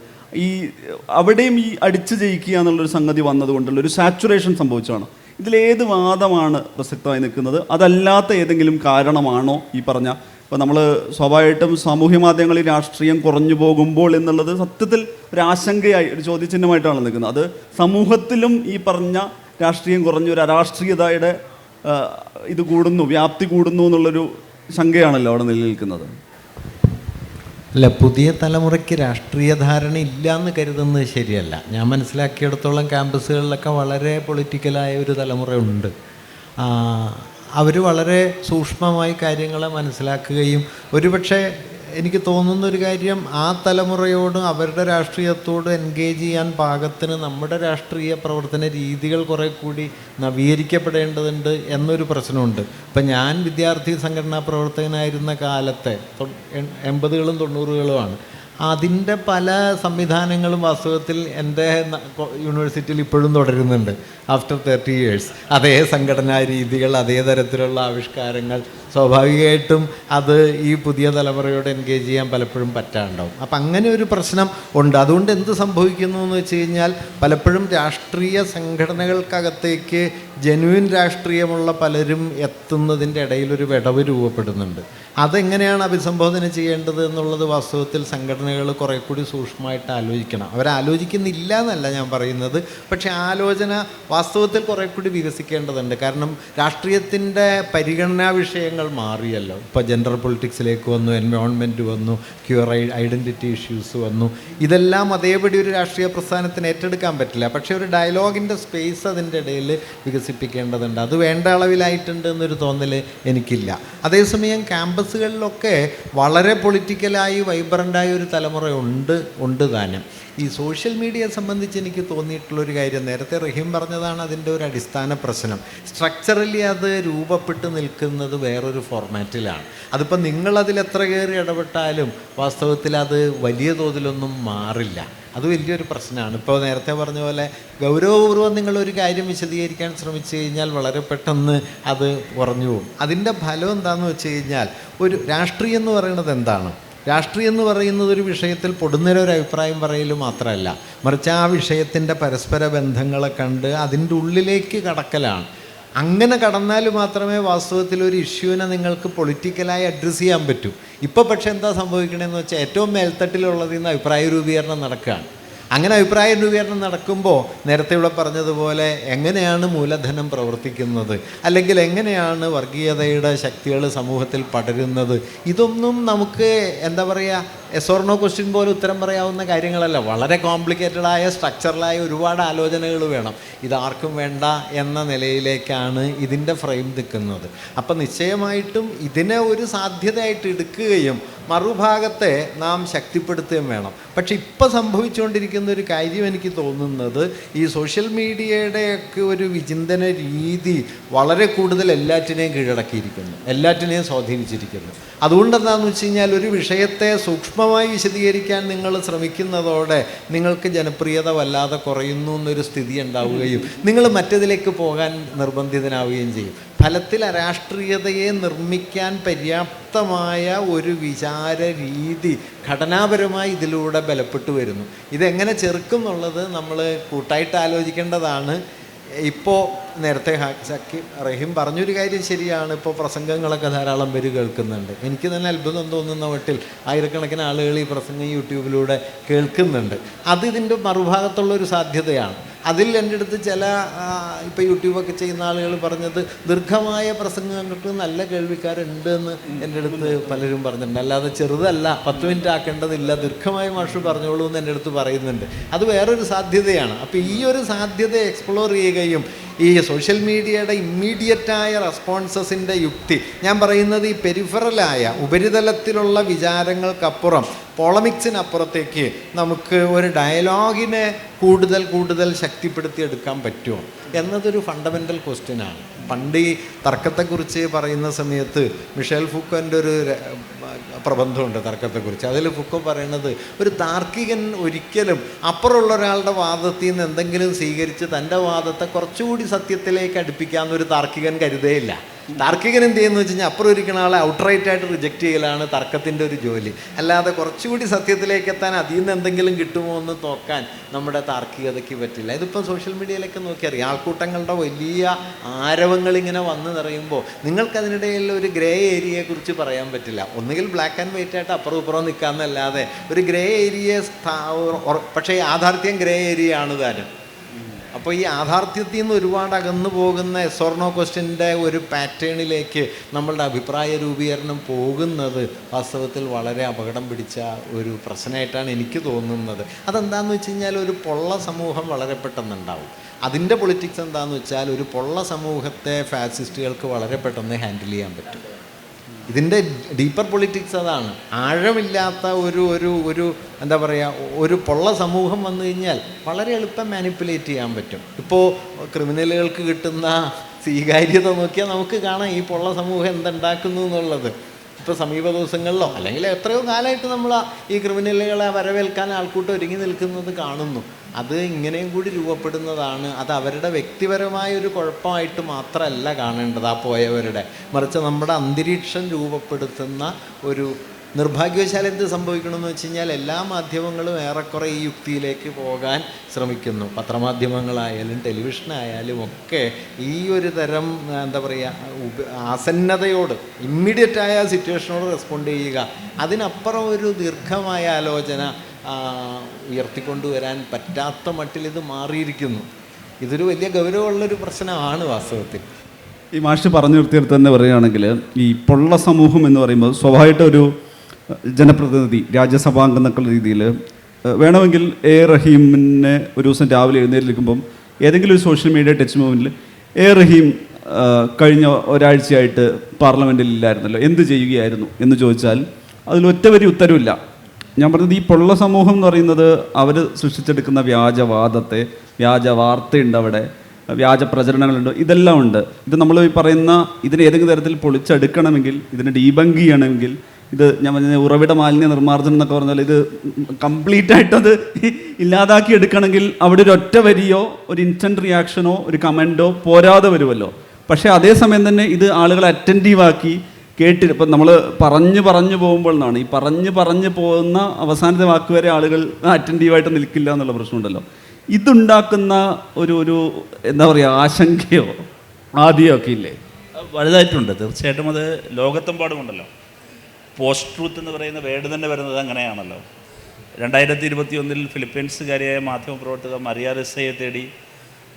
അവിടെയും ഈ അടിച്ചു ജയിക്കുക എന്നുള്ളൊരു സംഗതി വന്നതുകൊണ്ടുള്ള ഒരു സാച്ചുറേഷൻ സംഭവിച്ചതാണ്. ഇതിലേത് വാദമാണ് പ്രസക്തമായി നിൽക്കുന്നത്? അതല്ലാത്ത ഏതെങ്കിലും കാരണമാണോ ഈ പറഞ്ഞ? ഇപ്പോൾ നമ്മൾ സ്വാഭാവികമായിട്ടും സാമൂഹ്യ മാധ്യമങ്ങളിൽ രാഷ്ട്രീയം കുറഞ്ഞു പോകുമ്പോൾ എന്നുള്ളത് സത്യത്തിൽ ഒരു ആശങ്കയായി, ഒരു ചോദ്യചിഹ്നമായിട്ടാണ് നിൽക്കുന്നത്. അത് സമൂഹത്തിലും ഈ പറഞ്ഞ രാഷ്ട്രീയം കുറഞ്ഞ ഒരു അരാഷ്ട്രീയതയുടെ ഇത് കൂടുന്നു, വ്യാപ്തി കൂടുന്നു എന്നുള്ളൊരു ശങ്കയാണല്ലോ അവിടെ നിലനിൽക്കുന്നത്. അല്ല, പുതിയ തലമുറയ്ക്ക് രാഷ്ട്രീയ ധാരണ ഇല്ല എന്ന് കരുതുന്നത് ശരിയല്ല. ഞാൻ മനസ്സിലാക്കിയിടത്തോളം ക്യാമ്പസുകളിലൊക്കെ വളരെ പൊളിറ്റിക്കലായ ഒരു തലമുറയുണ്ട്. അവർ വളരെ സൂക്ഷ്മമായി കാര്യങ്ങളെ മനസ്സിലാക്കുകയും ഒരുപക്ഷെ എനിക്ക് തോന്നുന്ന ഒരു കാര്യം, ആ തലമുറയോടും അവരുടെ രാഷ്ട്രീയത്തോട് എൻഗേജ് ചെയ്യാൻ പാകത്തിന് നമ്മുടെ രാഷ്ട്രീയ പ്രവർത്തന രീതികൾ കുറേ കൂടി നവീകരിക്കപ്പെടേണ്ടതുണ്ട് എന്നൊരു പ്രശ്നമുണ്ട്. ഇപ്പം ഞാൻ വിദ്യാർത്ഥി സംഘടനാ പ്രവർത്തകനായിരുന്ന കാലത്തെ 80കളും 90കളുമാണ്. അതിൻ്റെ പല സംവിധാനങ്ങളും വാസ്തവത്തിൽ എൻ്റെ യൂണിവേഴ്സിറ്റിയിൽ ഇപ്പോഴും തുടരുന്നുണ്ട്. ആഫ്റ്റർ 30 years അതേ സംഘടനാ രീതികൾ, അതേ തരത്തിലുള്ള ആവിഷ്കാരങ്ങൾ, സ്വാഭാവികമായിട്ടും അത് ഈ പുതിയ തലമുറയോട് എൻഗേജ് ചെയ്യാൻ പലപ്പോഴും പറ്റാണ്ടാവും. അപ്പം അങ്ങനെ ഒരു പ്രശ്നം ഉണ്ട്. അതുകൊണ്ട് എന്ത് സംഭവിക്കുന്നു എന്ന് വെച്ച് കഴിഞ്ഞാൽ, പലപ്പോഴും രാഷ്ട്രീയ സംഘടനകൾക്കകത്തേക്ക് ജെന്യുവിൻ രാഷ്ട്രീയമുള്ള പലരും എത്തുന്നതിൻ്റെ ഇടയിലൊരു വിടവ് രൂപപ്പെടുന്നുണ്ട്. അതെങ്ങനെയാണ് അഭിസംബോധന ചെയ്യേണ്ടത് എന്നുള്ളത് വാസ്തവത്തിൽ സംഘടനകൾ കുറേ കൂടി സൂക്ഷ്മമായിട്ട് ആലോചിക്കണം. അവരാലോചിക്കുന്നില്ല എന്നല്ല ഞാൻ പറയുന്നത്, പക്ഷേ ആലോചന വാസ്തവത്തിൽ കുറേ കൂടി വികസിക്കേണ്ടതുണ്ട്. കാരണം രാഷ്ട്രീയത്തിൻ്റെ പരിഗണനാ വിഷയങ്ങൾ മാറിയല്ലോ. ഇപ്പോൾ ജെൻഡർ പൊളിറ്റിക്സിലേക്ക് വന്നു, എൻവയോൺമെൻറ്റ് വന്നു, ക്യൂർ ഐഡൻറ്റിറ്റി ഇഷ്യൂസ് വന്നു. ഇതെല്ലാം അതേപടി ഒരു രാഷ്ട്രീയ പ്രസ്ഥാനത്തിന് ഏറ്റെടുക്കാൻ പറ്റില്ല. പക്ഷേ ഒരു ഡയലോഗിൻ്റെ സ്പേസ് അതിൻ്റെ ഇടയിൽ വികസിപ്പിക്കേണ്ടതുണ്ട്. അത് വേണ്ട അളവിലായിട്ടുണ്ട് എന്നൊരു തോന്നൽ എനിക്കില്ല. അതേസമയം ക്യാമ്പസുകളിലൊക്കെ വളരെ പൊളിറ്റിക്കലായി വൈബ്രൻ്റായ ഒരു തലമുറ ഉണ്ട് താനും. ഈ സോഷ്യൽ മീഡിയയെ സംബന്ധിച്ച് എനിക്ക് തോന്നിയിട്ടുള്ളൊരു കാര്യം, നേരത്തെ റഹീം പറഞ്ഞതാണ് അതിൻ്റെ ഒരു അടിസ്ഥാന പ്രശ്നം. സ്ട്രക്ചറലി അത് രൂപപ്പെട്ട് നിൽക്കുന്നത് വേറൊരു ഫോർമാറ്റിലാണ്. അതിപ്പോൾ നിങ്ങളതിൽ എത്ര കയറി ഇടപെട്ടാലും വാസ്തവത്തിൽ അത് വലിയ തോതിലൊന്നും മാറില്ല. അത് വലിയൊരു പ്രശ്നമാണ്. ഇപ്പോൾ നേരത്തെ പറഞ്ഞ പോലെ ഗൗരവപൂർവ്വം നിങ്ങളൊരു കാര്യം വിശദീകരിക്കാൻ ശ്രമിച്ചു കഴിഞ്ഞാൽ വളരെ പെട്ടെന്ന് അത് കുറഞ്ഞു പോകും. അതിൻ്റെ ഫലം എന്താണെന്ന് വെച്ച് കഴിഞ്ഞാൽ, ഒരു രാഷ്ട്രീയം എന്ന് പറയുന്നത് എന്താണ്? രാഷ്ട്രീയം എന്ന് പറയുന്നത് ഒരു വിഷയത്തിൽ പൊടുന്നൊരു അഭിപ്രായം പറയൽ മാത്രമല്ല, മറിച്ച് ആ വിഷയത്തിൻ്റെ പരസ്പര ബന്ധങ്ങളെ കണ്ട് അതിൻ്റെ ഉള്ളിലേക്ക് കടക്കലാണ്. അങ്ങനെ കടന്നാൽ മാത്രമേ വാസ്തവത്തിൽ ഒരു ഇഷ്യൂവിനെ നിങ്ങൾക്ക് പൊളിറ്റിക്കലായി അഡ്രസ്സ് ചെയ്യാൻ പറ്റൂ. ഇപ്പോൾ പക്ഷേ എന്താ സംഭവിക്കണമെന്ന് വെച്ചാൽ, ഏറ്റവും മേൽത്തട്ടിലുള്ളതിൽ നിന്ന് അഭിപ്രായ രൂപീകരണം നടക്കുകയാണ്. അങ്ങനെ അഭിപ്രായ രൂപീകരണം നടക്കുമ്പോൾ നേരത്തെ ഇവിടെ പറഞ്ഞതുപോലെ എങ്ങനെയാണ് മൂലധനം പ്രവർത്തിക്കുന്നത്, അല്ലെങ്കിൽ എങ്ങനെയാണ് വർഗീയതയുടെ ശക്തികൾ സമൂഹത്തിൽ പടരുന്നത്, ഇതൊന്നും നമുക്ക് എന്താ പറയുക എസ് ഓർ നോ ക്വസ്റ്റ്യൻ പോലെ ഉത്തരം പറയാവുന്ന കാര്യങ്ങളല്ല. വളരെ കോംപ്ലിക്കേറ്റഡായ സ്ട്രക്ചറലായ ഒരുപാട് ആലോചനകൾ വേണം. ഇതാർക്കും വേണ്ട എന്ന നിലയിലേക്കാണ് ഇതിൻ്റെ ഫ്രെയിം നിൽക്കുന്നത്. അപ്പം നിശ്ചയമായിട്ടും ഇതിനെ ഒരു സാധ്യതയായിട്ട് എടുക്കുകയും മറുഭാഗത്തെ നാം ശക്തിപ്പെടുത്തുകയും വേണം. പക്ഷെ ഇപ്പോൾ സംഭവിച്ചുകൊണ്ടിരിക്കുന്ന ഒരു കാര്യം എനിക്ക് തോന്നുന്നത്, ഈ സോഷ്യൽ മീഡിയയുടെയൊക്കെ ഒരു വിചിന്തന രീതി വളരെ കൂടുതൽ എല്ലാറ്റിനെയും കീഴടക്കിയിരിക്കുന്നു, എല്ലാറ്റിനെയും സ്വാധീനിച്ചിരിക്കുന്നു. അതുകൊണ്ടെന്താണെന്ന് വെച്ച് കഴിഞ്ഞാൽ, ഒരു വിഷയത്തെ സൂക്ഷ്മമായി വിശദീകരിക്കാൻ നിങ്ങൾ ശ്രമിക്കുന്നതോടെ നിങ്ങൾക്ക് ജനപ്രിയത വല്ലാതെ കുറയുന്നു എന്നൊരു സ്ഥിതി ഉണ്ടാവുകയും നിങ്ങൾ മറ്റേതിലേക്ക് പോകാൻ നിർബന്ധിതനാവുകയും ചെയ്യും. ഫലത്തിൽ അരാഷ്ട്രീയതയെ നിർമ്മിക്കാൻ പര്യാപ്തമായ ഒരു വിചാര രീതി ഘടനാപരമായി ഇതിലൂടെ ബലപ്പെട്ടു വരുന്നു. ഇതെങ്ങനെ ചെറുക്കും എന്നുള്ളത് നമ്മൾ കൂട്ടായിട്ട് ആലോചിക്കേണ്ടതാണ്. ഇപ്പോൾ നേരത്തെ റഹീം പറഞ്ഞൊരു കാര്യം ശരിയാണ്. ഇപ്പോൾ പ്രസംഗങ്ങളൊക്കെ ധാരാളം പേര് കേൾക്കുന്നുണ്ട്. എനിക്ക് തന്നെ അത്ഭുതം തോന്നുന്ന മട്ടിൽ ആയിരക്കണക്കിന് ആളുകൾ ഈ പ്രസംഗം യൂട്യൂബിലൂടെ കേൾക്കുന്നുണ്ട്. അത് ഇതിൻ്റെ മറുഭാഗത്തുള്ളൊരു സാധ്യതയാണ്. അതിൽ എൻ്റെ അടുത്ത് ചില ഇപ്പോൾ യൂട്യൂബൊക്കെ ചെയ്യുന്ന ആളുകൾ പറഞ്ഞത്, ദീർഘമായ പ്രസംഗങ്ങൾക്ക് നല്ല കേൾവിക്കാരുണ്ട് എന്ന് എൻ്റെ അടുത്ത് പലരും പറഞ്ഞിട്ടുണ്ട്. അല്ലാതെ ചെറുതല്ല, 10 മിനിറ്റ് ആക്കേണ്ടതില്ല, ദീർഘമായ മാഷ് പറഞ്ഞോളൂ എന്ന് എൻ്റെ അടുത്ത് പറയുന്നുണ്ട്. അത് വേറൊരു സാധ്യതയാണ്. അപ്പോൾ ഈ ഒരു സാധ്യത എക്സ്പ്ലോർ ചെയ്യുകയും ഈ സോഷ്യൽ മീഡിയയുടെ ഇമ്മീഡിയറ്റായ റെസ്പോൺസസിൻ്റെ യുക്തി, ഞാൻ പറയുന്നത് ഈ പെരിഫറലായ ഉപരിതലത്തിലുള്ള വിചാരങ്ങൾക്കപ്പുറം, പോളമിക്സിനപ്പുറത്തേക്ക് നമുക്ക് ഒരു ഡയലോഗിനെ കൂടുതൽ ശക്തിപ്പെടുത്തിയെടുക്കാൻ പറ്റുമോ എന്നതൊരു ഫണ്ടമെൻ്റൽ ക്വസ്റ്റ്യനാണ്. പണ്ട് ഈ തർക്കത്തെക്കുറിച്ച് പറയുന്ന സമയത്ത് മിഷേൽ ഫുക്കോൻ്റെ ഒരു പ്രബന്ധമുണ്ട് തർക്കത്തെക്കുറിച്ച്. അതിൽ ഫുക്കോ പറയുന്നത്, ഒരു താർക്കികൻ ഒരിക്കലും അപ്പുറമുള്ള ഒരാളുടെ വാദത്തിൽ നിന്ന് എന്തെങ്കിലും സ്വീകരിച്ച് തൻ്റെ വാദത്തെ കുറച്ചുകൂടി സത്യത്തിലേക്ക് അടുപ്പിക്കാമെന്നൊരു താർക്കികൻ കരുതേയില്ല. താർക്കികൻ എന്ത് ചെയ്യുന്നു വെച്ച് കഴിഞ്ഞാൽ, അപ്പുറം ഇരിക്കുന്ന ആളെ ഔട്ട്റൈറ്റായിട്ട് റിജക്റ്റ് ചെയ്യലാണ് തർക്കത്തിൻ്റെ ഒരു ജോലി. അല്ലാതെ കുറച്ചുകൂടി സത്യത്തിലേക്ക് എത്താൻ അതിൽ നിന്ന് എന്തെങ്കിലും കിട്ടുമോ എന്ന് നോക്കാൻ നമ്മുടെ താർക്കികതയ്ക്ക് പറ്റില്ല. ഇതിപ്പോൾ സോഷ്യൽ മീഡിയയിലൊക്കെ നോക്കിയറിയാം, ആൾക്കൂട്ടങ്ങളുടെ വലിയ ആരവങ്ങൾ ഇങ്ങനെ വന്ന് നിറയുമ്പോൾ നിങ്ങൾക്കതിനിടയിൽ ഒരു ഗ്രേ ഏരിയയെക്കുറിച്ച് പറയാൻ പറ്റില്ല. ഒന്നുകിൽ ബ്ലാക്ക് ആൻഡ് വൈറ്റ് ആയിട്ട് അപ്പുറം ഇപ്പുറം നിൽക്കാമെന്നല്ലാതെ ഒരു ഗ്രേ ഏരിയ, പക്ഷേ യാഥാർത്ഥ്യം ഗ്രേ ഏരിയ ആണ് താനും. അപ്പോൾ ഈ യാഥാർത്ഥ്യത്തിൽ നിന്ന് ഒരുപാട് അകന്നു പോകുന്ന എസ് ഓർ നോ ക്വസ്റ്റ്യൻ്റെ ഒരു പാറ്റേണിലേക്ക് നമ്മളുടെ അഭിപ്രായ രൂപീകരണം പോകുന്നത് വാസ്തവത്തിൽ വളരെ അപകടം പിടിച്ച ഒരു പ്രശ്നമായിട്ടാണ് എനിക്ക് തോന്നുന്നത്. അതെന്താണെന്ന് വെച്ച് കഴിഞ്ഞാൽ, ഒരു പൊള്ള സമൂഹം വളരെ പെട്ടെന്നുണ്ടാവും. അതിൻ്റെ പൊളിറ്റിക്സ് എന്താണെന്ന് വെച്ചാൽ, ഒരു പൊള്ള സമൂഹത്തെ ഫാസിസ്റ്റുകൾക്ക് വളരെ പെട്ടെന്ന് ഹാൻഡിൽ ചെയ്യാൻ പറ്റും. ഇതിൻ്റെ ഡീപ്പർ പൊളിറ്റിക്സ് അതാണ്. ആഴമില്ലാത്ത ഒരു എന്താ പറയുക, ഒരു പൊള്ള സമൂഹം വന്നു കഴിഞ്ഞാൽ വളരെ എളുപ്പം മാനിപ്പുലേറ്റ് ചെയ്യാൻ പറ്റും. ഇപ്പോൾ ക്രിമിനലുകൾക്ക് കിട്ടുന്ന സ്വീകാര്യത നോക്കിയാൽ നമുക്ക് കാണാം ഈ പൊള്ള സമൂഹം എന്തുണ്ടാക്കുന്നു എന്നുള്ളത്. ഇപ്പോൾ സമീപ ദിവസങ്ങളിലോ അല്ലെങ്കിൽ എത്രയോ കാലമായിട്ട് നമ്മൾ ഈ ക്രിമിനലുകളെ വരവേൽക്കാൻ ആൾക്കൂട്ടം ഒരുങ്ങി നിൽക്കുന്നത് കാണുന്നു. അത് ഇങ്ങനെയും കൂടി രൂപപ്പെടുന്നതാണ്. അത് അവരുടെ വ്യക്തിപരമായൊരു കുഴപ്പമായിട്ട് മാത്രമല്ല കാണേണ്ടത് ആ പോയവരുടെ, മറിച്ച് നമ്മുടെ അന്തരീക്ഷം രൂപപ്പെടുത്തുന്ന ഒരു നിർഭാഗ്യവശാൽ എന്ത് സംഭവിക്കണമെന്ന് വെച്ച് കഴിഞ്ഞാൽ എല്ലാ മാധ്യമങ്ങളും ഏറെക്കുറെ ഈ യുക്തിയിലേക്ക് പോകാൻ ശ്രമിക്കുന്നു. പത്രമാധ്യമങ്ങളായാലും ടെലിവിഷനായാലും ഒക്കെ ഈ ഒരു തരം എന്താ പറയുക ആസന്നതയോട്, ഇമ്മീഡിയറ്റായ സിറ്റുവേഷനോട് റെസ്പോണ്ട് ചെയ്യുക, അതിനപ്പുറം ഒരു ദീർഘമായ ആലോചന ഉയർത്തിക്കൊണ്ടുവരാൻ പറ്റാത്ത മട്ടിൽ ഇത് മാറിയിരിക്കുന്നു. ഇതൊരു വലിയ ഗൗരവമുള്ളൊരു പ്രശ്നമാണ് വാസ്തവത്തിൽ. ഈ മാഷ് പറഞ്ഞു നിർത്തിയെടുത്ത് തന്നെ പറയുകയാണെങ്കിൽ ഈ പൊള്ള സമൂഹം എന്ന് പറയുമ്പോൾ സ്വാഭാവികമായിട്ട് ഒരു ജനപ്രതിനിധി രാജ്യസഭാംഗം എന്നൊക്കെ രീതിയിൽ വേണമെങ്കിൽ എ റഹീമിനെ ഒരു ദിവസം രാവിലെ എഴുന്നേൽക്കുമ്പം ഏതെങ്കിലും ഒരു സോഷ്യൽ മീഡിയ ടച്ച് മൂവ്മെൻറ്റിൽ എ റഹീം കഴിഞ്ഞ ഒരാഴ്ചയായിട്ട് പാർലമെൻറ്റിൽ ഇല്ലായിരുന്നല്ലോ, എന്ത് ചെയ്യുകയായിരുന്നു എന്ന് ചോദിച്ചാൽ അതിലൊറ്റ വരി ഉത്തരവില്ല. ഞാൻ പറഞ്ഞത് ഈ പൊള്ള സമൂഹം എന്ന് പറയുന്നത് അവർ സൃഷ്ടിച്ചെടുക്കുന്ന വ്യാജവാദത്തെ, വ്യാജ വാർത്തയുണ്ട്, അവിടെ വ്യാജ പ്രചരണങ്ങളുണ്ട്, ഇതെല്ലാം ഉണ്ട്. ഇത് നമ്മൾ ഈ പറയുന്ന ഇതിനെ ഏതെങ്കിലും തരത്തിൽ പൊളിച്ചെടുക്കണമെങ്കിൽ, ഇതിനെ ഡീബങ്ക് ചെയ്യണമെങ്കിൽ, ഇത് ഞാൻ പറഞ്ഞ ഉറവിട മാലിന്യ നിർമ്മാർജ്ജനം എന്നൊക്കെ പറഞ്ഞാൽ ഇത് കംപ്ലീറ്റ് ആയിട്ടത് ഇല്ലാതാക്കി എടുക്കണമെങ്കിൽ അവിടെ ഒരു ഒറ്റ വരിയോ ഒരു ഇൻസ്റ്റൻറ്റ് റിയാക്ഷനോ ഒരു കമൻറ്റോ പോരാതെ വരുമല്ലോ. പക്ഷേ അതേസമയം തന്നെ ഇത് ആളുകളെ അറ്റൻറ്റീവാക്കി കേട്ട് ഇപ്പം നമ്മൾ പറഞ്ഞു പോകുമ്പോഴാണ് ഈ പറഞ്ഞു പോകുന്ന അവസാനത്തെ വാക്ക് വരെ ആളുകൾ അറ്റൻറ്റീവായിട്ട് നിൽക്കില്ല എന്നുള്ള പ്രശ്നമുണ്ടല്ലോ. ഇതുണ്ടാക്കുന്ന ഒരു എന്താ പറയുക ആശങ്കയോ ആദ്യമോ ഒക്കെ ഇല്ലേ? വലുതായിട്ടുണ്ട് തീർച്ചയായിട്ടും. അത് ലോകത്തെമ്പാടുമുണ്ടല്ലോ. പോസ്റ്റ് ട്രൂത്ത് എന്ന് പറയുന്ന വേർഡ് തന്നെ വരുന്നത് അങ്ങനെയാണല്ലോ. 2021 ഫിലിപ്പീൻസുകാരിയായ മാധ്യമപ്രവർത്തക മരിയ റിസയെ തേടി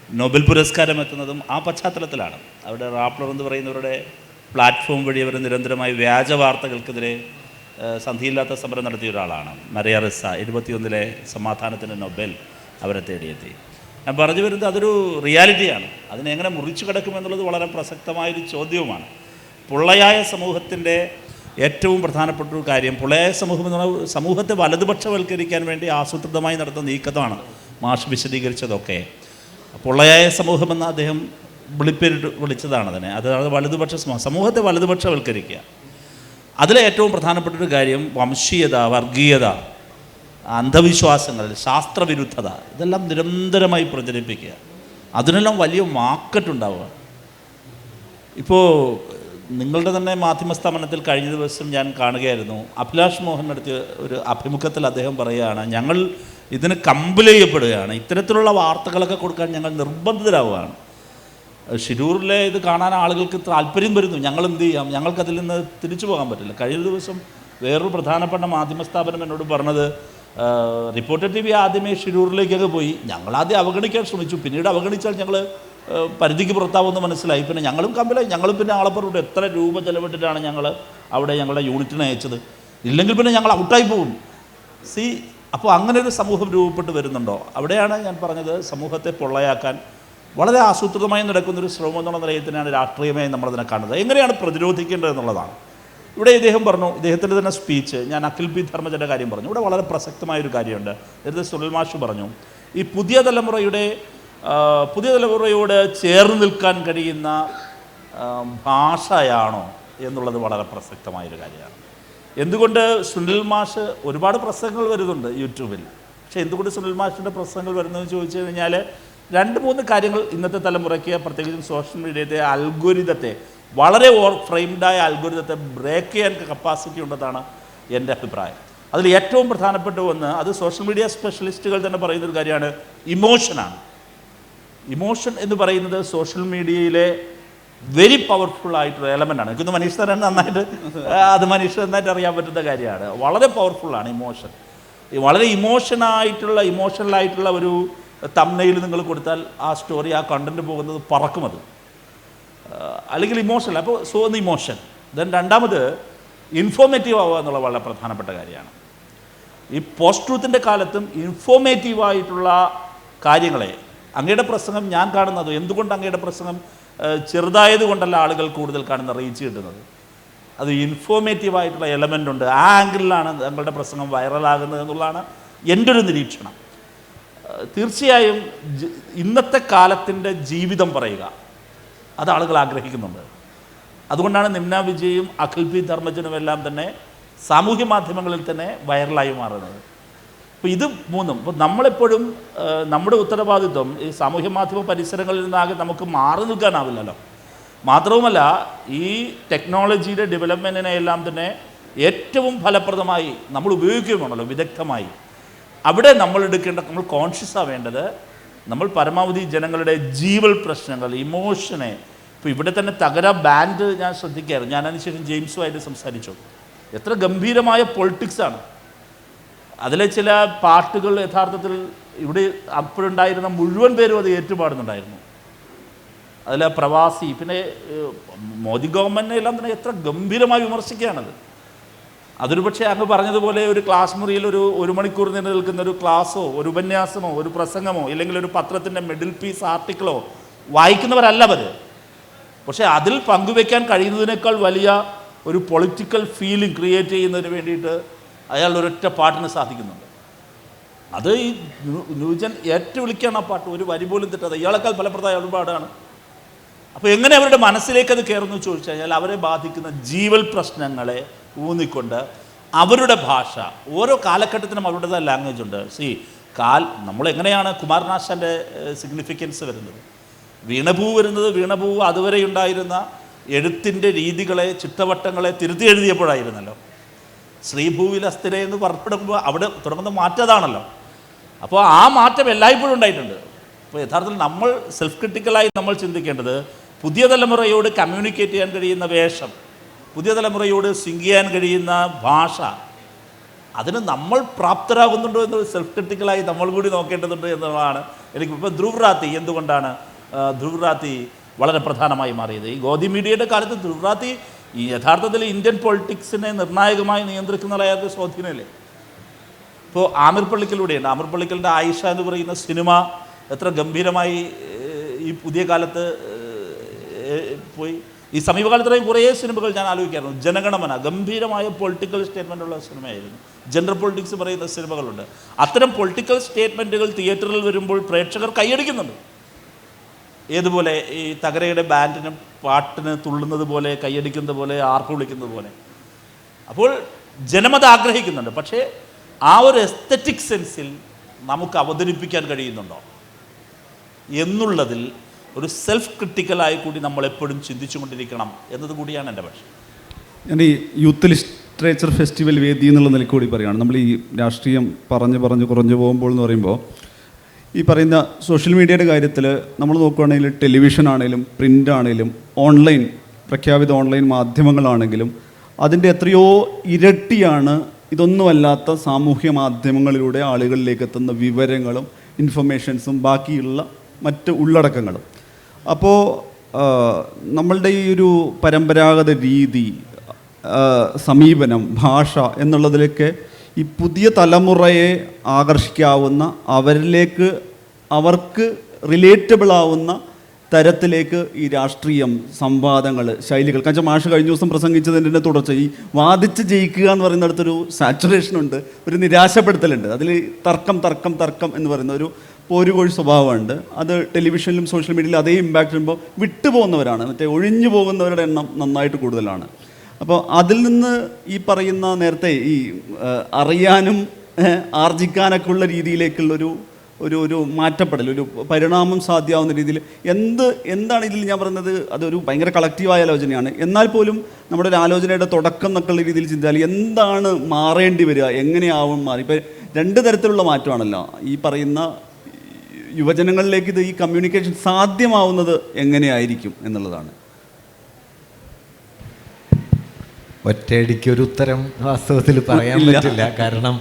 നൊബേൽ പുരസ്കാരം എത്തുന്നതും ആ പശ്ചാത്തലത്തിലാണ്. അവിടെ റാപ്ലർ എന്ന് പറയുന്നവരുടെ പ്ലാറ്റ്ഫോം വഴി അവർ നിരന്തരമായി വ്യാജ വാർത്തകൾക്കെതിരെ സന്ധിയില്ലാത്ത സമരം നടത്തിയ ഒരാളാണ് മരിയ റിസ. 2021 സമാധാനത്തിൻ്റെ നൊബേൽ അവരെ തേടിയെത്തി. ഞാൻ പറഞ്ഞു വരുന്നത് അതൊരു റിയാലിറ്റിയാണ്. അതിനെ എങ്ങനെ മുറിച്ചു കിടക്കുമെന്നുള്ളത് വളരെ പ്രസക്തമായൊരു ചോദ്യവുമാണ്. പൊള്ളയായ സമൂഹത്തിൻ്റെ ഏറ്റവും പ്രധാനപ്പെട്ട ഒരു കാര്യം, പൊള്ളയായ സമൂഹം എന്ന് പറഞ്ഞാൽ സമൂഹത്തെ വലതുപക്ഷവൽക്കരിക്കാൻ വേണ്ടി ആസൂത്രിതമായി നടത്തുന്ന നീക്കമാണ് മാഷ് വിശദീകരിച്ചതൊക്കെ. പൊള്ളയായ സമൂഹമെന്ന് അദ്ദേഹം വിളിപ്പേരിട്ട് വിളിച്ചതാണ് അതിനെ. അത് വലതുപക്ഷ സമൂഹത്തെ വലതുപക്ഷവൽക്കരിക്കുക. അതിലെ ഏറ്റവും പ്രധാനപ്പെട്ടൊരു കാര്യം വംശീയത, വർഗീയത, അന്ധവിശ്വാസങ്ങൾ, ശാസ്ത്രവിരുദ്ധത, ഇതെല്ലാം നിരന്തരമായി പ്രചരിപ്പിക്കുക. അതിനെല്ലാം വലിയ മാർക്കറ്റ് ഉണ്ടാവുക. ഇപ്പോൾ നിങ്ങളുടെ തന്നെ മാധ്യമ സ്ഥാപനത്തിൽ കഴിഞ്ഞ ദിവസം ഞാൻ കാണുകയായിരുന്നു, അഭിലാഷ് മോഹൻ നടത്തിയ ഒരു അഭിമുഖത്തിൽ അദ്ദേഹം പറയുകയാണ്, ഞങ്ങൾ ഇതിന് കമ്പൽ ചെയ്യപ്പെടുകയാണ്, ഇത്തരത്തിലുള്ള വാർത്തകളൊക്കെ കൊടുക്കാൻ ഞങ്ങൾ നിർബന്ധിതരാവുകയാണ്. ഷിരൂരിലെ ഇത് കാണാൻ ആളുകൾക്ക് താല്പര്യം വരുന്നു, ഞങ്ങൾ എന്ത് ചെയ്യാം, ഞങ്ങൾക്കതിൽ നിന്ന് തിരിച്ചു പോകാൻ പറ്റില്ല. കഴിഞ്ഞ ദിവസം വേറൊരു പ്രധാനപ്പെട്ട മാധ്യമ സ്ഥാപനം എന്നോട് പറഞ്ഞത്, റിപ്പോർട്ടർ TV ആദ്യമേ ഷിരൂരിലേക്കൊക്കെ പോയി, ഞങ്ങളാദ്യം അവഗണിക്കാൻ ശ്രമിച്ചു, പിന്നീട് അവഗണിച്ചാൽ ഞങ്ങൾ പരിധിക്ക് പുറത്താവുമെന്ന് മനസ്സിലായി, പിന്നെ ഞങ്ങളും കമ്പലായി, ഞങ്ങളും പിന്നെ ആളെ പറഞ്ഞിട്ട് എത്ര രൂപ ചെലവിട്ടിട്ടാണ് ഞങ്ങൾ അവിടെ ഞങ്ങളുടെ യൂണിറ്റിനെ അയച്ചത്, ഇല്ലെങ്കിൽ പിന്നെ ഞങ്ങൾ ഔട്ടായി പോകും. അപ്പോൾ അങ്ങനെ ഒരു സമൂഹം രൂപപ്പെട്ട് വരുന്നുണ്ടോ? അവിടെയാണ് ഞാൻ പറഞ്ഞത്, സമൂഹത്തെ പൊള്ളയാക്കാൻ വളരെ ആസൂത്രിതമായി നടക്കുന്നൊരു ശ്രമം എന്നുള്ള നിലയത്തിനാണ് രാഷ്ട്രീയമായി നമ്മളതിനെ കാണുന്നത്. എങ്ങനെയാണ് പ്രതിരോധിക്കേണ്ടത് എന്നുള്ളതാണ്. ഇവിടെ ഇദ്ദേഹം പറഞ്ഞു, ഇദ്ദേഹത്തിൻ്റെ തന്നെ സ്പീച്ച്, ഞാൻ അഖിൽ പി ധർമ്മജൻ്റെ കാര്യം പറഞ്ഞു, ഇവിടെ വളരെ പ്രസക്തമായൊരു കാര്യമുണ്ട്. നേരത്തെ സുനിൽ മാഷ് പറഞ്ഞു, ഈ പുതിയ തലമുറയോട് ചേർന്ന് നിൽക്കാൻ കഴിയുന്ന ഭാഷയാണോ എന്നുള്ളത് വളരെ പ്രസക്തമായൊരു കാര്യമാണ്. എന്തുകൊണ്ട് സുനിൽ മാഷ് ഒരുപാട് പ്രസംഗങ്ങൾ വരുന്നുണ്ട് യൂട്യൂബിൽ, പക്ഷേ എന്തുകൊണ്ട് സുനിൽ മാഷിൻ്റെ പ്രസംഗങ്ങൾ വരുന്നതെന്ന് ചോദിച്ചു കഴിഞ്ഞാൽ 2-3 കാര്യങ്ങൾ ഇന്നത്തെ തലമുറയ്ക്ക്, പ്രത്യേകിച്ചും സോഷ്യൽ മീഡിയത്തെ അൽഗോരിതത്തെ, വളരെ ഫ്രെയിംഡായ അൽഗോരിതത്തെ ബ്രേക്ക് ചെയ്യാൻ കപ്പാസിറ്റി ഉണ്ടെന്നാണ് എൻ്റെ അഭിപ്രായം. അതിൽ ഏറ്റവും പ്രധാനപ്പെട്ട ഒന്ന്, അത് സോഷ്യൽ മീഡിയ സ്പെഷ്യലിസ്റ്റുകൾ തന്നെ പറയുന്നൊരു കാര്യമാണ്, ഇമോഷനാണ്. ഇമോഷൻ എന്ന് പറയുന്നത് സോഷ്യൽ മീഡിയയിലെ വെരി പവർഫുൾ ആയിട്ടൊരു എലമെൻ്റാണ്. എനിക്കൊന്ന് മനീഷ് തരാൻ നന്നായിട്ട് അറിയാൻ പറ്റുന്ന കാര്യമാണ്. വളരെ പവർഫുള്ളാണ് ഇമോഷൻ. വളരെ ഇമോഷണലായിട്ടുള്ള ഒരു തംബ്നെയിൽ നിങ്ങൾ കൊടുത്താൽ ആ സ്റ്റോറി, ആ കണ്ടൻറ്റ് പോകുന്നത് പറക്കും. അത് അല്ലെങ്കിൽ ഇമോഷണൽ. അപ്പോൾ ഒന്ന് ഇമോഷൻ. ദെൻ രണ്ടാമത് ഇൻഫോർമേറ്റീവ് ആവുക എന്നുള്ള വളരെ പ്രധാനപ്പെട്ട കാര്യമാണ്. ഈ പോസ്റ്റ് ട്രൂത്തിൻ്റെ കാലത്തും ഇൻഫോർമേറ്റീവായിട്ടുള്ള കാര്യങ്ങളെ, അങ്ങയുടെ പ്രസംഗം ഞാൻ കാണുന്നത്, എന്തുകൊണ്ട് അങ്ങയുടെ പ്രസംഗം ചെറുതായതുകൊണ്ടല്ല ആളുകൾ കൂടുതൽ കാണുന്ന റീച്ച് കിട്ടുന്നത്, അത് ഇൻഫോർമേറ്റീവായിട്ടുള്ള എലമെൻ്റ് ഉണ്ട്. ആ ആംഗിളിലാണ് ഞങ്ങളുടെ പ്രസംഗം വൈറലാകുന്നത് എന്നുള്ളതാണ് എൻ്റെ ഒരു നിരീക്ഷണം. തീർച്ചയായും ഇന്നത്തെ കാലത്തിൻ്റെ ജീവിതം പറയുക, അത് ആളുകൾ ആഗ്രഹിക്കുന്നുണ്ട്. അതുകൊണ്ടാണ് നിമ്ന വിജയും അഖിൽ പി ധർമ്മജനും എല്ലാം തന്നെ സാമൂഹ്യ മാധ്യമങ്ങളിൽ തന്നെ വൈറലായി മാറുന്നത്. അപ്പോൾ ഇത് മൂന്നും, ഇപ്പോൾ നമ്മളെപ്പോഴും നമ്മുടെ ഉത്തരവാദിത്വം ഈ സാമൂഹ്യ മാധ്യമ പരിസരങ്ങളിൽ നിന്നാകെ നമുക്ക് മാറി നിൽക്കാനാവില്ലല്ലോ. മാത്രവുമല്ല, ഈ ടെക്നോളജിയുടെ ഡെവലപ്മെൻറ്റിനെ എല്ലാം തന്നെ ഏറ്റവും ഫലപ്രദമായി നമ്മൾ ഉപയോഗിക്കുകയാണല്ലോ വിദഗ്ധമായി. അവിടെ നമ്മൾ കോൺഷ്യസ് ആവേണ്ടത് നമ്മൾ പരമാവധി ജനങ്ങളുടെ ജീവൽ പ്രശ്നങ്ങൾ, ഇമോഷനെ. ഇപ്പോൾ ഇവിടെ തന്നെ തകര ബാൻഡ് ഞാൻ ശ്രദ്ധിക്കാറ്. ഞാൻ അതിനുശേഷം ജെയിംസുമായിട്ട് സംസാരിച്ചു. എത്ര ഗംഭീരമായ പൊളിറ്റിക്സാണ്. അതിലെ ചില പാട്ടുകൾ യഥാർത്ഥത്തിൽ ഇവിടെ അപ്പോഴുണ്ടായിരുന്ന മുഴുവൻ പേരും അത് ഏറ്റുപാടുന്നുണ്ടായിരുന്നു. അതിൽ പ്രവാസി, പിന്നെ മോദി ഗവൺമെൻറ്റിനെ എല്ലാം തന്നെ എത്ര ഗംഭീരമായി വിമർശിക്കുകയാണത്. അതൊരു പക്ഷേ അങ്ങ് പറഞ്ഞതുപോലെ ഒരു ക്ലാസ് മുറിയിൽ ഒരു മണിക്കൂർ നീണ്ടു നിൽക്കുന്ന ഒരു ക്ലാസ്സോ ഒരു ഉപന്യാസമോ ഒരു പ്രസംഗമോ ഇല്ലെങ്കിൽ ഒരു പത്രത്തിൻ്റെ മിഡിൽ പീസ് ആർട്ടിക്കിളോ വായിക്കുന്നവരല്ല അവർ. പക്ഷേ അതിൽ പങ്കുവെക്കാൻ കഴിയുന്നതിനേക്കാൾ വലിയ ഒരു പൊളിറ്റിക്കൽ ഫീലിംഗ് ക്രിയേറ്റ് ചെയ്യുന്നതിന് വേണ്ടിയിട്ട് അയാൾ ഒരൊറ്റ പാട്ടിന് സാധിക്കുന്നുണ്ട്. അത് ഈ ന്യൂജൻ വിളിക്കുകയാണ് ആ പാട്ട്, ഒരു വരി പോലും തെറ്റാതെ. ഇയാളെക്കാൾ ഫലപ്രദമായ ഒരുപാടാണ്. അപ്പോൾ എങ്ങനെ അവരുടെ മനസ്സിലേക്ക് അത് കയറുന്നു ചോദിച്ചു കഴിഞ്ഞാൽ അവരെ ബാധിക്കുന്ന ജീവൽ പ്രശ്നങ്ങളെ ഊന്നിക്കൊണ്ട് അവരുടെ ഭാഷ, ഓരോ കാലഘട്ടത്തിനും അവരുടേതായ ലാംഗ്വേജ് ഉണ്ട്. നമ്മളെങ്ങനെയാണ് കുമാരനാശാൻ്റെ സിഗ്നിഫിക്കൻസ് വരുന്നത്, വീണപൂ വരുന്നത്, വീണപൂ അതുവരെ ഉണ്ടായിരുന്ന എഴുത്തിൻ്റെ രീതികളെ, ചിട്ടവട്ടങ്ങളെ തിരുത്തി എഴുതിയപ്പോഴായിരുന്നല്ലോ. ശ്രീഭൂവിൽ അസ്ഥിര എന്ന് പുറപ്പെടുമ്പോൾ അവിടെ തുടങ്ങുന്ന മാറ്റതാണല്ലോ. അപ്പോൾ ആ മാറ്റം എല്ലായ്പ്പോഴും ഉണ്ടായിട്ടുണ്ട്. അപ്പോൾ യഥാർത്ഥത്തിൽ നമ്മൾ സെൽഫ് ക്രിട്ടിക്കലായി നമ്മൾ ചിന്തിക്കേണ്ടത് പുതിയ തലമുറയോട് കമ്മ്യൂണിക്കേറ്റ് ചെയ്യാൻ കഴിയുന്ന വേഷം, പുതിയ തലമുറയോട് സിങ്ക് ചെയ്യാൻ കഴിയുന്ന ഭാഷ, അതിന് നമ്മൾ പ്രാപ്തരാകുന്നുണ്ടോ എന്ന് സെൽഫ് ക്രിട്ടിക്കലായി നമ്മൾ കൂടി നോക്കേണ്ടതുണ്ട് എന്നുള്ളതാണ് എനിക്ക്. ഇപ്പോൾ ധ്രുവ് റാത്തി, എന്തുകൊണ്ടാണ് ധ്രുവ് റാത്തി വളരെ പ്രധാനമായി മാറിയത്? ഈ ഗോദി മീഡിയയുടെ കാലത്ത് ധ്രുവ് റാത്തി ഈ യഥാർത്ഥത്തിൽ ഇന്ത്യൻ പൊളിറ്റിക്സിനെ നിർണായകമായി നിയന്ത്രിക്കുന്നതായ സ്വാധീനമല്ലേ. ഇപ്പോൾ ആമിർ പള്ളിക്കലിലൂടെയുണ്ട്. ആമിർ പള്ളിക്കലിൻ്റെ ആയിഷ എന്ന് പറയുന്ന സിനിമ എത്ര ഗംഭീരമായി ഈ പുതിയ കാലത്ത് പോയി. ഈ സമീപകാലത്തുറയും കുറേ സിനിമകൾ ഞാൻ ആലോചിക്കാറുണ്ട്. ജനഗണമന ഗംഭീരമായ പൊളിറ്റിക്കൽ സ്റ്റേറ്റ്മെൻറ്റുള്ള സിനിമയായിരുന്നു. ജെൻഡർ പൊളിറ്റിക്സ് പറയുന്ന സിനിമകളുണ്ട്. അത്തരം പൊളിറ്റിക്കൽ സ്റ്റേറ്റ്മെൻറ്റുകൾ തിയേറ്ററിൽ വരുമ്പോൾ പ്രേക്ഷകർ കൈയടിക്കുന്നുണ്ട്. ഏതുപോലെ ഈ തകരയുടെ ബാൻഡിന് പാട്ടിന് തുള്ളുന്നത് പോലെ, കൈയടിക്കുന്നത് പോലെ, ആർപ്പ് വിളിക്കുന്നത് പോലെ. അപ്പോൾ ജനമത് ആഗ്രഹിക്കുന്നുണ്ട്. പക്ഷേ ആ ഒരു എസ്തറ്റിക് സെൻസിൽ നമുക്ക് അവതരിപ്പിക്കാൻ കഴിയുന്നുണ്ടോ എന്നുള്ളതിൽ ഒരു സെൽഫ് ക്രിട്ടിക്കലായി കൂടി നമ്മൾ എപ്പോഴും ചിന്തിച്ചു കൊണ്ടിരിക്കണം എന്നത് കൂടിയാണ് എൻ്റെ പക്ഷം. ഞാൻ ഈ യൂത്ത് ലിറ്ററേച്ചർ ഫെസ്റ്റിവൽ വേദി എന്നുള്ള നിലയ്ക്ക് കൂടി പറയുകയാണ്. നമ്മൾ ഈ രാഷ്ട്രീയം പറഞ്ഞ് കുറഞ്ഞു പോകുമ്പോൾ എന്ന് പറയുമ്പോൾ ഈ പറയുന്ന സോഷ്യൽ മീഡിയയുടെ കാര്യത്തിൽ നമ്മൾ നോക്കുകയാണെങ്കിൽ ടെലിവിഷൻ ആണെങ്കിലും പ്രിൻ്റ് ആണെങ്കിലും ഓൺലൈൻ പ്രഖ്യാപിത ഓൺലൈൻ മാധ്യമങ്ങളാണെങ്കിലും അതിൻ്റെ എത്രയോ ഇരട്ടിയാണ് ഇതൊന്നുമല്ലാത്ത സാമൂഹ്യ മാധ്യമങ്ങളിലൂടെ ആളുകളിലേക്ക് എത്തുന്ന വിവരങ്ങളും ഇൻഫർമേഷൻസും ബാക്കിയുള്ള മറ്റ് ഉള്ളടക്കങ്ങളും. അപ്പോൾ നമ്മളുടെ ഈ ഒരു പരമ്പരാഗത രീതി, സമീപനം, ഭാഷ എന്നുള്ളതിലേക്ക് ഈ പുതിയ തലമുറയെ ആകർഷിക്കാവുന്ന, അവർക്ക് റിലേറ്റബിൾ ആവുന്ന തരത്തിലേക്ക് ഈ രാഷ്ട്രീയം, സംവാദങ്ങൾ, ശൈലികൾ. കാരണം മാഷ് കഴിഞ്ഞ ദിവസം പ്രസംഗിച്ചതിൻ്റെ തുടർച്ച ഈ വാദിച്ച് ജയിക്കുക എന്ന് പറയുന്നിടത്തൊരു സാച്ചുറേഷനുണ്ട്, ഒരു നിരാശപ്പെടുത്തലുണ്ട്. അതിൽ തർക്കം എന്ന് പറയുന്ന ഒരു പോരുകോഴി സ്വഭാവമുണ്ട്. അത് ടെലിവിഷനിലും സോഷ്യൽ മീഡിയയിലും അതേ ഇമ്പാക്റ്റ് വരുമ്പോൾ വിട്ടുപോകുന്നവരാണ്, മറ്റേ ഒഴിഞ്ഞു പോകുന്നവരുടെ എണ്ണം നന്നായിട്ട് കൂടുതലാണ്. അപ്പോൾ അതിൽ നിന്ന് ഈ പറയുന്ന നേരത്തെ ഈ അറിയാനും ആർജിക്കാനൊക്കെ ഉള്ള രീതിയിലേക്കുള്ളൊരു ഒരു മാറ്റപ്പെടൽ, ഒരു പരിണാമം സാധ്യമാവുന്ന രീതിയിൽ എന്താണ് ഇതിൽ ഞാൻ പറയുന്നത്, അതൊരു ഭയങ്കര കളക്റ്റീവായ ആലോചനയാണ്. എന്നാൽ പോലും നമ്മുടെ ഒരു ആലോചനയുടെ തുടക്കം എന്നൊക്കെയുള്ള രീതിയിൽ ചിന്തിച്ചാൽ എന്താണ് മാറേണ്ടി വരിക, എങ്ങനെയാവും മാറി. ഇപ്പോൾ രണ്ട് തരത്തിലുള്ള മാറ്റമാണല്ലോ ഈ പറയുന്ന യുവജനങ്ങളിലേക്ക് ഈ കമ്മ്യൂണിക്കേഷൻ സാധ്യമാവുന്നത് എങ്ങനെയായിരിക്കും എന്നുള്ളതാണ്. ഒറ്റയടിക്കൊരു ഉത്തരം വാസ്തവത്തിൽ പറയാൻ പറ്റില്ല. കാരണം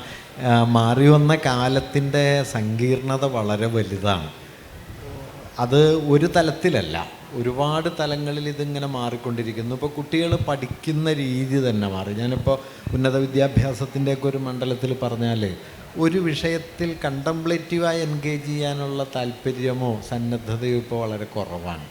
മാറി വന്ന കാലത്തിൻ്റെ സങ്കീർണത വളരെ വലുതാണ്. അത് ഒരു തലത്തിലല്ല, ഒരുപാട് തലങ്ങളിൽ ഇതിങ്ങനെ മാറിക്കൊണ്ടിരിക്കുന്നു. ഇപ്പോൾ കുട്ടികൾ പഠിക്കുന്ന രീതി തന്നെ മാറി. ഞാനിപ്പോൾ ഉന്നത വിദ്യാഭ്യാസത്തിൻ്റെയൊക്കെ ഒരു മണ്ഡലത്തിൽ പറഞ്ഞാൽ ഒരു വിഷയത്തിൽ കണ്ടംപ്ലേറ്റീവായി എൻഗേജ് ചെയ്യാനുള്ള താല്പര്യമോ സന്നദ്ധതയോ ഇപ്പോൾ വളരെ കുറവാണ്.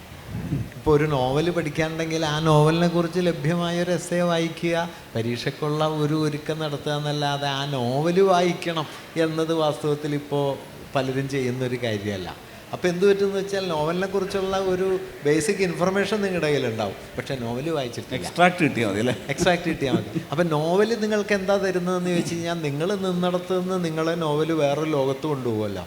ഇപ്പോൾ ഒരു നോവൽ പഠിക്കാനുണ്ടെങ്കിൽ ആ നോവലിനെ കുറിച്ച് ലഭ്യമായൊരു എസ്സേ വായിക്കുക, പരീക്ഷയ്ക്കുള്ള ഒരു ഒരുക്കം നടത്തുക എന്നല്ലാതെ ആ നോവൽ വായിക്കണം എന്നത് വാസ്തവത്തിൽ ഇപ്പോൾ പലരും ചെയ്യുന്നൊരു കാര്യമല്ല. അപ്പോൾ എന്ത് പറ്റുമെന്ന് വെച്ചാൽ നോവലിനെ കുറിച്ചുള്ള ഒരു ബേസിക് ഇൻഫർമേഷൻ നിങ്ങളുടെ കയ്യിലുണ്ടാവും, പക്ഷേ നോവൽ വായിച്ചിട്ടില്ല. എക്സ്ട്രാക്ട് കിട്ടിയാൽ മതി അല്ലേ? എക്സ്ട്രാക്ട് കിട്ടിയാൽ മതി. അപ്പം നോവൽ നിങ്ങൾക്ക് എന്താ തരുന്നതെന്ന് ചോദിച്ചു കഴിഞ്ഞാൽ നിങ്ങൾ നിന്നിടത്ത് നിന്ന് നിങ്ങളെ നോവൽ വേറൊരു ലോകത്ത് കൊണ്ടുപോകുമല്ലോ.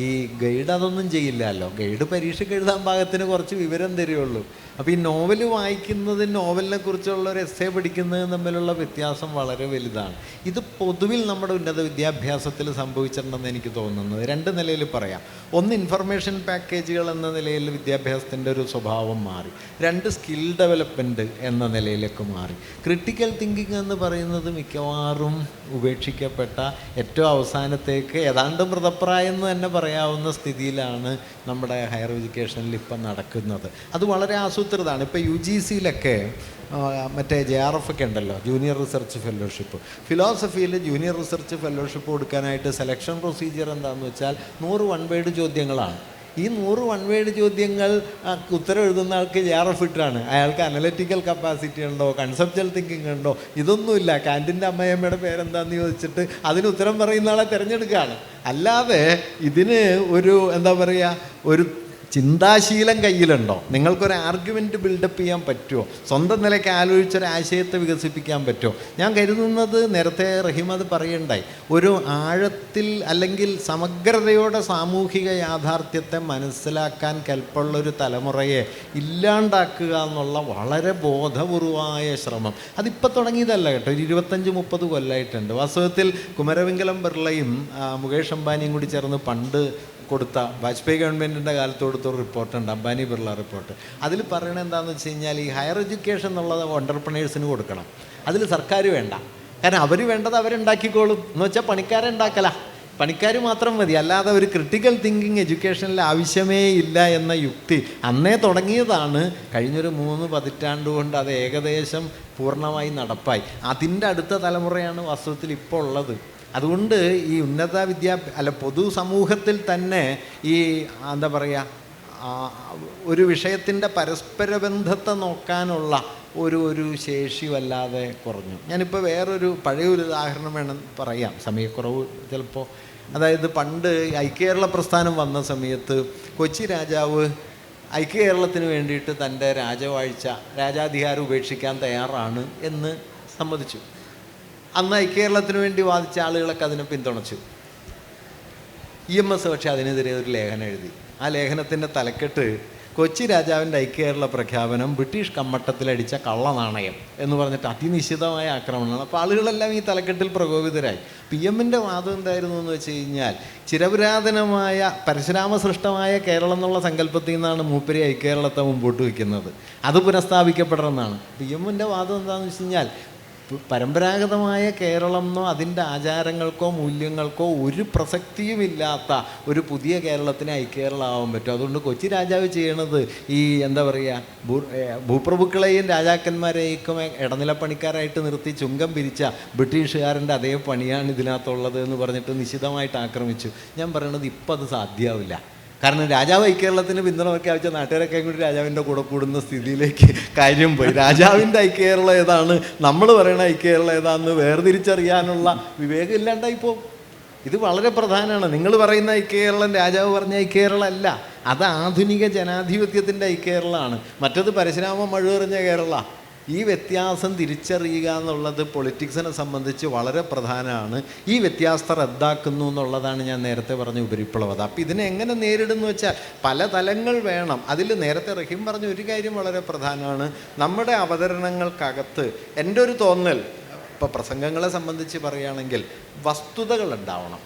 ഈ ഗൈഡ് അതൊന്നും ചെയ്യില്ലല്ലോ. ഗൈഡ് പരീക്ഷയ്ക്ക് എഴുതാൻ പാകത്തിന് കുറച്ച് വിവരം തരുള്ളൂ. അപ്പോൾ ഈ നോവൽ വായിക്കുന്നതും നോവലിനെ കുറിച്ചുള്ള ഒരു എസ്സേ പഠിക്കുന്നതും തമ്മിലുള്ള വ്യത്യാസം വളരെ വലുതാണ്. ഇത് പൊതുവിൽ നമ്മുടെ ഉന്നത വിദ്യാഭ്യാസത്തിൽ സംഭവിച്ചിട്ടുണ്ടെന്ന് എനിക്ക് തോന്നുന്നത് 2 നിലയിൽ പറയാം. ഒന്ന്, ഇൻഫർമേഷൻ പാക്കേജുകൾ എന്ന നിലയിൽ വിദ്യാഭ്യാസത്തിൻ്റെ ഒരു സ്വഭാവം മാറി. 2, സ്കിൽ ഡെവലപ്മെൻറ്റ് എന്ന നിലയിലേക്ക് മാറി. ക്രിട്ടിക്കൽ തിങ്കിങ് എന്ന് പറയുന്നത് മിക്കവാറും ഉപേക്ഷിക്കപ്പെട്ട ഏറ്റവും അവസാനത്തേക്ക് ഏതാണ്ട് മൃതപ്രായം എന്ന് തന്നെ പറയാവുന്ന സ്ഥിതിയിലാണ് നമ്മുടെ ഹയർ എഡ്യൂക്കേഷനിൽ ഇപ്പം നടക്കുന്നത്. അത് വളരെ ആസൂത്രിതമാണ്. ഇപ്പോൾ UGCയിലൊക്കെ മറ്റേ JRF ഒക്കെ ഉണ്ടല്ലോ, ജൂനിയർ റിസർച്ച് ഫെലോഷിപ്പ്. ഫിലോസഫിയിൽ ജൂനിയർ റിസർച്ച് ഫെലോഷിപ്പ് കൊടുക്കാനായിട്ട് സെലക്ഷൻ പ്രൊസീജിയർ എന്താണെന്ന് വെച്ചാൽ 100 വൺ വേർഡ് ചോദ്യങ്ങളാണ്. ഈ 100 വൺ വേർഡ് ചോദ്യങ്ങൾ ഉത്തരം എഴുതുന്ന ആൾക്ക് JRF ഇട്ടാണ്. അയാൾക്ക് അനലറ്റിക്കൽ കപ്പാസിറ്റി ഉണ്ടോ, കൺസെപ്ച്വൽ തിങ്കിങ് ഉണ്ടോ, ഇതൊന്നുമില്ല. കാൻറ്റിൻ്റെ അമ്മയമ്മയുടെ പേരെന്താണെന്ന് ചോദിച്ചിട്ട് അതിന് ഉത്തരം പറയുന്ന ആളെ തിരഞ്ഞെടുക്കുകയാണ്. അല്ലാതെ ഇതിന് ഒരു എന്താ പറയുക, ഒരു ചിന്താശീലം കയ്യിലുണ്ടോ, നിങ്ങൾക്കൊരു ആർഗ്യുമെൻറ്റ് ബിൽഡപ്പ് ചെയ്യാൻ പറ്റുമോ, സ്വന്തം നിലയ്ക്ക് ആലോചിച്ചൊരു ആശയത്തെ വികസിപ്പിക്കാൻ പറ്റുമോ? ഞാൻ കരുതുന്നത് നേരത്തെ റഹീമത് പറയണ്ടായി, ഒരു ആഴത്തിൽ അല്ലെങ്കിൽ സമഗ്രതയോടെ സാമൂഹിക യാഥാർത്ഥ്യത്തെ മനസ്സിലാക്കാൻ കെൽപ്പുള്ളൊരു തലമുറയെ ഇല്ലാണ്ടാക്കുക എന്നുള്ള വളരെ ബോധപൂർവമായ ശ്രമം അതിപ്പോൾ തുടങ്ങിയതല്ല കേട്ടോ, ഒരു 25-30 കൊല്ലമായിട്ടുണ്ട്. വാസ്തവത്തിൽ കുമരവെങ്കലം ബിർളയും മുകേഷ് അംബാനിയും കൂടി ചേർന്ന് പണ്ട് കൊടുത്ത വാജ്പേയി ഗവൺമെൻറ്റിൻ്റെ കാലത്ത് കൊടുത്തൊരു റിപ്പോർട്ടുണ്ട്, അംബാനി ബിർള റിപ്പോർട്ട്. അതിൽ പറയണത് എന്താണെന്ന് വെച്ച് കഴിഞ്ഞാൽ ഈ ഹയർ എഡ്യൂക്കേഷൻ എന്നുള്ളത് ഓണ്ടർപ്രണേഴ്സിന് കൊടുക്കണം, അതിൽ സർക്കാർ വേണ്ട. കാരണം അവർ വേണ്ടത് അവരുണ്ടാക്കിക്കോളും എന്ന് വെച്ചാൽ പണിക്കാരെ ഉണ്ടാക്കല, പണിക്കാർ മാത്രം മതി. അല്ലാതെ ഒരു ക്രിട്ടിക്കൽ തിങ്കിങ് എഡ്യൂക്കേഷനിൽ ആവശ്യമേ ഇല്ല എന്ന യുക്തി അന്നേ തുടങ്ങിയതാണ്. കഴിഞ്ഞൊരു 3 പതിറ്റാണ്ട് കൊണ്ട് അത് ഏകദേശം പൂർണ്ണമായി നടപ്പായി. അതിൻ്റെ അടുത്ത തലമുറയാണ് വാസ്തവത്തിൽ ഇപ്പോൾ ഉള്ളത്. അതുകൊണ്ട് ഈ ഉന്നത പൊതുസമൂഹത്തിൽ തന്നെ ഈ എന്താ പറയുക, ഒരു വിഷയത്തിൻ്റെ പരസ്പര ബന്ധത്തെ നോക്കാനുള്ള ഒരു ശേഷി വല്ലാതെ കുറഞ്ഞു. ഞാനിപ്പോൾ വേറൊരു പഴയൊരു ഉദാഹരണം വേണം പറയാം, സമയക്കുറവ് ചിലപ്പോൾ. അതായത് പണ്ട് ഐക്യകേരള പ്രസ്ഥാനം വന്ന സമയത്ത് കൊച്ചി രാജാവ് ഐക്യകേരളത്തിന് വേണ്ടിയിട്ട് തൻ്റെ രാജാധികാരം ഉപേക്ഷിക്കാൻ തയ്യാറാണ് എന്ന് സമ്മതിച്ചു. അന്ന് ഐക്യകേരളത്തിന് വേണ്ടി വാദിച്ച ആളുകളൊക്കെ അതിനെ പിന്തുണച്ചു. EMS പക്ഷേ അതിനെതിരെ ഒരു ലേഖനം എഴുതി. ആ ലേഖനത്തിൻ്റെ തലക്കെട്ട് കൊച്ചി രാജാവിൻ്റെ ഐക്യകേരള പ്രഖ്യാപനം ബ്രിട്ടീഷ് കമ്മട്ടത്തിലടിച്ച കള്ളനാണയം എന്ന് പറഞ്ഞിട്ട് അതിനിശ്ചിതമായ ആക്രമണമാണ്. അപ്പോൾ ആളുകളെല്ലാം ഈ തലക്കെട്ടിൽ പ്രകോപിതരായി. PM-ൻ്റെ വാദം എന്തായിരുന്നു എന്ന് വെച്ച് കഴിഞ്ഞാൽ, ചിരപുരാതനമായ പരശുരാമ സൃഷ്ടമായ കേരളം എന്നുള്ള സങ്കല്പത്തിൽ നിന്നാണ് മൂപ്പരി ഐക്യകേരളത്തെ മുമ്പോട്ട് വയ്ക്കുന്നത്, അത് പുനഃസ്ഥാപിക്കപ്പെടണമെന്നാണ്. PM-ൻ്റെ വാദം എന്താണെന്ന് വെച്ച് കഴിഞ്ഞാൽ, പരമ്പരാഗതമായ കേരളമെന്നോ അതിൻ്റെ ആചാരങ്ങൾക്കോ മൂല്യങ്ങൾക്കോ ഒരു പ്രസക്തിയുമില്ലാത്ത ഒരു പുതിയ കേരളത്തിന് ഐക്യകേരളമാവാൻ പറ്റും. അതുകൊണ്ട് കൊച്ചി രാജാവ് ചെയ്യണത് ഈ എന്താ പറയുക, ഭൂപ്രഭുക്കളെയും രാജാക്കന്മാരെയൊക്കെ ഇടനിലപ്പണിക്കാരായിട്ട് നിർത്തി ചുങ്കം പിരിച്ച ബ്രിട്ടീഷുകാരൻ്റെ അതേ പണിയാണ് ഇതിനകത്തുള്ളത് എന്ന് പറഞ്ഞിട്ട് നിശിതമായിട്ട് ആക്രമിച്ചു. ഞാൻ പറയണത് ഇപ്പം അത് സാധ്യമാവില്ല. കാരണം രാജാവ് ഐക്യകേരളത്തിന് പിന്തുണ പ്രഖ്യാപിച്ച നാട്ടുകാരൊക്കെ കൂടി രാജാവിൻ്റെ കൂടെ കൂടുന്ന സ്ഥിതിയിലേക്ക് കാര്യം പോയി. രാജാവിൻ്റെ ഐക്യകേരളം ഏതാണ്, നമ്മൾ പറയുന്ന ഐക്യകേരളം ഏതാണെന്ന് വേർതിരിച്ചറിയാനുള്ള വിവേകം ഇല്ലാണ്ടായിപ്പോൾ. ഇത് വളരെ പ്രധാനമാണ്. നിങ്ങൾ പറയുന്ന ഐക്യകേരളം രാജാവ് പറഞ്ഞ ഐക്യകേരളം അല്ല, അത് ആധുനിക ജനാധിപത്യത്തിൻ്റെ ഐക്യകേരളമാണ്. മറ്റത് പരശുരാമ മഴുവെറിഞ്ഞ കേരള. ഈ വ്യത്യാസം തിരിച്ചറിയുക എന്നുള്ളത് പൊളിറ്റിക്സിനെ സംബന്ധിച്ച് വളരെ പ്രധാനമാണ്. ഈ വ്യത്യാസത്തെ റദ്ദാക്കുന്നു എന്നുള്ളതാണ് ഞാൻ നേരത്തെ പറഞ്ഞ ഉപരിപ്ലവത. അപ്പോൾ ഇതിനെ എങ്ങനെ നേരിടുന്നു വെച്ചാൽ പല തലങ്ങൾ വേണം. അതിൽ നേരത്തെ റഹീം പറഞ്ഞ ഒരു കാര്യം വളരെ പ്രധാനമാണ്. നമ്മുടെ അവതരണങ്ങൾക്കകത്ത് എൻ്റെ ഒരു തോന്നൽ, ഇപ്പോൾ പ്രസംഗങ്ങളെ സംബന്ധിച്ച് പറയുകയാണെങ്കിൽ വസ്തുതകൾ ഉണ്ടാവണം.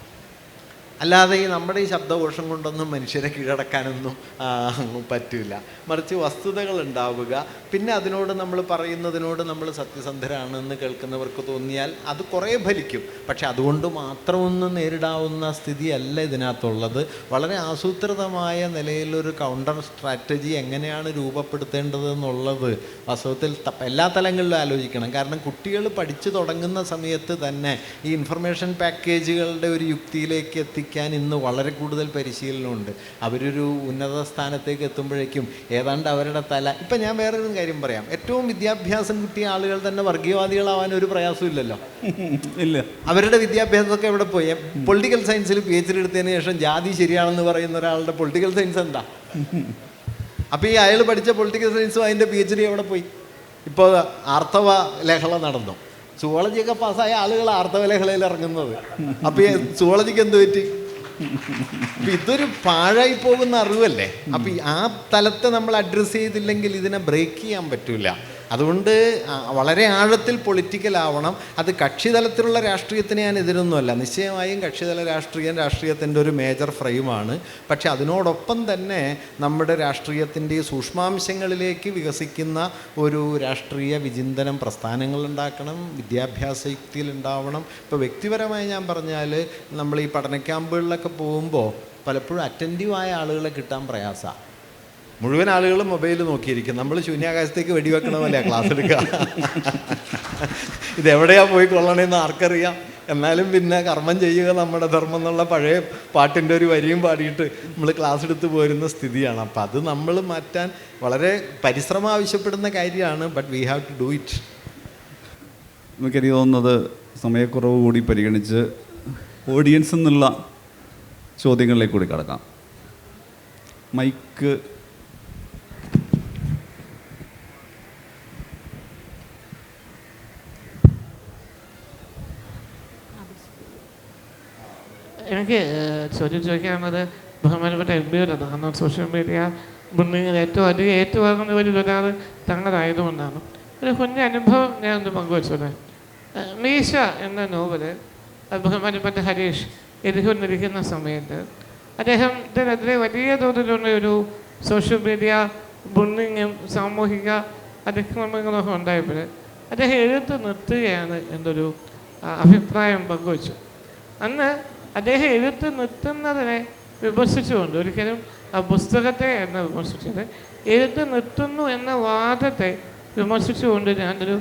അല്ലാതെ ഈ നമ്മുടെ ഈ ശബ്ദകോശം കൊണ്ടൊന്നും മനുഷ്യരെ കീഴടക്കാനൊന്നും പറ്റില്ല. മറിച്ച് വസ്തുതകൾ ഉണ്ടാവുക, പിന്നെ അതിനോട് നമ്മൾ പറയുന്നതിനോട് നമ്മൾ സത്യസന്ധരാണെന്ന് കേൾക്കുന്നവർക്ക് തോന്നിയാൽ അത് കുറേ ഫലിക്കും. പക്ഷെ അതുകൊണ്ട് മാത്രമൊന്നും നേരിടാവുന്ന സ്ഥിതിയല്ല ഇതിനകത്തുള്ളത്. വളരെ ആസൂത്രിതമായ നിലയിലൊരു കൗണ്ടർ സ്ട്രാറ്റജി എങ്ങനെയാണ് രൂപപ്പെടുത്തേണ്ടത് എന്നുള്ളത് വാസ്തവത്തിൽ എല്ലാ തലങ്ങളിലും ആലോചിക്കണം. കാരണം കുട്ടികൾ പഠിച്ചു തുടങ്ങുന്ന സമയത്ത് തന്നെ ഈ ഇൻഫർമേഷൻ പാക്കേജുകളുടെ ഒരു യുക്തിയിലേക്ക് എത്തിക്കാൻ ഇന്ന് വളരെ കൂടുതൽ പരിശീലനമുണ്ട്. അവരൊരു ഉന്നത സ്ഥാനത്തേക്ക് എത്തുമ്പോഴേക്കും ഏതാണ്ട് അവരുടെ തല, ഇപ്പം ഞാൻ വേറൊരു കാര്യം പറയാം, ഏറ്റവും വിദ്യാഭ്യാസം കിട്ടിയ ആളുകൾ തന്നെ വർഗീയവാദികളാവാൻ ഒരു പ്രയാസമില്ലല്ലോ. ഇല്ല, അവരുടെ വിദ്യാഭ്യാസമൊക്കെ എവിടെ പോയി? പൊളിറ്റിക്കൽ സയൻസിൽ PhD എടുത്തതിന് ശേഷം ജാതി ശരിയാണെന്ന് പറയുന്ന ഒരാളുടെ പൊളിറ്റിക്കൽ സയൻസ് എന്താ? അപ്പോൾ ഈ അയാൾ പഠിച്ച പൊളിറ്റിക്കൽ സയൻസും അതിൻ്റെ PhD എവിടെ പോയി? ഇപ്പോൾ ആർത്തവ ലഹള നടന്നു, സുവോളജിയൊക്കെ പാസ്സായ ആളുകൾ ആർത്തവ ലഹളയിൽ ഇറങ്ങുന്നത്. അപ്പോൾ ഈ സുവോളജിക്ക് എന്ത് പറ്റി? ഇതൊരു പാഴായി പോകുന്ന അറിവല്ലേ. അപ്പം ആ തലത്തെ നമ്മൾ അഡ്രസ്സ് ചെയ്തില്ലെങ്കിൽ ഇതിനെ ബ്രേക്ക് ചെയ്യാൻ പറ്റില്ല. അതുകൊണ്ട് വളരെ ആഴത്തിൽ പൊളിറ്റിക്കൽ ആവണം. അത് കക്ഷിതലത്തിലുള്ള രാഷ്ട്രീയത്തിന് ഞാൻ എതിരൊന്നുമല്ല. നിശ്ചയമായും കക്ഷിതല രാഷ്ട്രീയത്തിൻ്റെ ഒരു മേജർ ഫ്രെയിമാണ്. പക്ഷെ അതിനോടൊപ്പം തന്നെ നമ്മുടെ രാഷ്ട്രീയത്തിൻ്റെ സൂക്ഷ്മാംശങ്ങളിലേക്ക് വികസിക്കുന്ന ഒരു രാഷ്ട്രീയ വിചിന്തനം പ്രസ്ഥാനങ്ങൾ ഉണ്ടാക്കണം, വിദ്യാഭ്യാസ യുക്തിയിൽ ഉണ്ടാവണം. ഇപ്പോൾ വ്യക്തിപരമായി ഞാൻ പറഞ്ഞാൽ നമ്മൾ ഈ പഠന ക്യാമ്പുകളിലൊക്കെ പോകുമ്പോൾ പലപ്പോഴും അറ്റൻറ്റീവായ ആളുകളെ കിട്ടാൻ പ്രയാസമാണ്. മുഴുവൻ ആളുകളും മൊബൈൽ നോക്കിയിരിക്കും. നമ്മൾ ശൂന്യാകാശത്തേക്ക് വെടിവെക്കണ പോലെയാണ് ക്ലാസ് എടുക്കുക. ഇതെവിടെയാണ് പോയി കൊള്ളണമെന്ന് ആർക്കറിയാം. എന്നാലും പിന്നെ കർമ്മം ചെയ്യുക നമ്മുടെ ധർമ്മം എന്നുള്ള പഴയ പാട്ടിൻ്റെ ഒരു വരിയും പാടിയിട്ട് നമ്മൾ ക്ലാസ് എടുത്ത് പോരുന്ന സ്ഥിതിയാണ്. അപ്പം അത് നമ്മൾ മാറ്റാൻ വളരെ പരിശ്രമം ആവശ്യപ്പെടുന്ന കാര്യമാണ്. But we have to do it. നമുക്കെനിക്ക് തോന്നുന്നത് സമയക്കുറവ് കൂടി പരിഗണിച്ച് ഓഡിയൻസ് എന്നുള്ള ചോദ്യങ്ങളിലേക്ക് കൂടി കടക്കാം. മൈക്ക് എനിക്ക് ചോദിക്കാനുള്ളത് ബഹുമാനപ്പെട്ട എംപിയോടാണ്. കാരണം സോഷ്യൽ മീഡിയ മുന്നിൽ ഏറ്റവും അധികം ഏറ്റുവാങ്ങുന്നവരിൽ ഒരാൾ തങ്ങളായതുകൊണ്ടാണ്. ഒരു കുഞ്ഞ അനുഭവം ഞാനൊന്ന് പങ്കുവച്ചോളെ. മീശ എന്ന നോവല് ബഹുമാനപ്പെട്ട ഹരീഷ് എഴുതിക്കൊണ്ടിരിക്കുന്ന സമയത്ത് അദ്ദേഹത്തിനെതിരെ വലിയ തോതിലുള്ള ഒരു സോഷ്യൽ മീഡിയ ബുള്ളിങ്ങും സാമൂഹിക അതിക്രമങ്ങളൊക്കെ ഉണ്ടായപ്പോൾ അദ്ദേഹം എഴുത്ത് നിർത്തുകയാണ് എന്നൊരു അഭിപ്രായം പങ്കുവച്ചു. അന്ന് അദ്ദേഹം എഴുത്ത് നിർത്തുന്നതിനെ വിമർശിച്ചുകൊണ്ട്, ഒരിക്കലും ആ പുസ്തകത്തെ എന്ന് വിമർശിച്ചത്, എഴുത്ത് നിർത്തുന്നു എന്ന വാദത്തെ വിമർശിച്ചുകൊണ്ട് ഞാനൊരു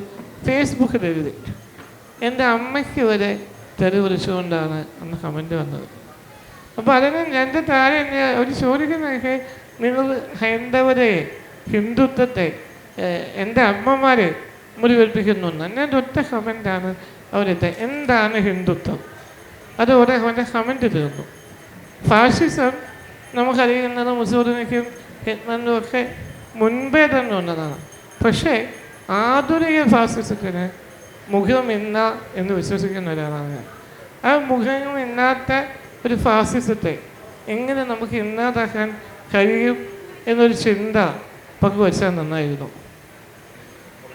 ഫേസ്ബുക്കിൽ എഴുതി. എൻ്റെ അമ്മയ്ക്ക് വരെ തെറി വിളിച്ചുകൊണ്ടാണ് അന്ന് കമൻറ്റ് വന്നത്. അപ്പോൾ അതിന് എൻ്റെ താഴെ ഒരു ചോദിക്കുന്നതൊക്കെ, നിങ്ങൾ ഹൈന്ദവരെ, ഹിന്ദുത്വത്തെ, എൻ്റെ അമ്മമാരെ മുറിവേൽപ്പിക്കുന്നു എന്ന്. എൻ്റെ ഒറ്റ കമൻറ്റാണ് അവരെത്തെ. എന്താണ് ഹിന്ദുത്വം? അത് അവൻ്റെ കമൻറ്റ് തീർന്നു. ഫാഷിസം നമുക്കറിയുന്നത് മുസോളിനിക്കും ഹിറ്റ്ലറിനും ഒക്കെ മുൻപേ തന്നെ ഉള്ളതാണ്. പക്ഷേ ആധുനിക ഫാസിസത്തിന് മുഖമില്ല എന്ന് വിശ്വസിക്കുന്ന ഒരാളാണ് ഞാൻ. ആ മുഖമില്ലാത്ത ഒരു ഫാസിസത്തെ എങ്ങനെ നമുക്ക് ഇല്ലാതാക്കാൻ കഴിയും എന്നൊരു ചിന്ത പങ്കുവച്ചാൽ നന്നായിരുന്നു,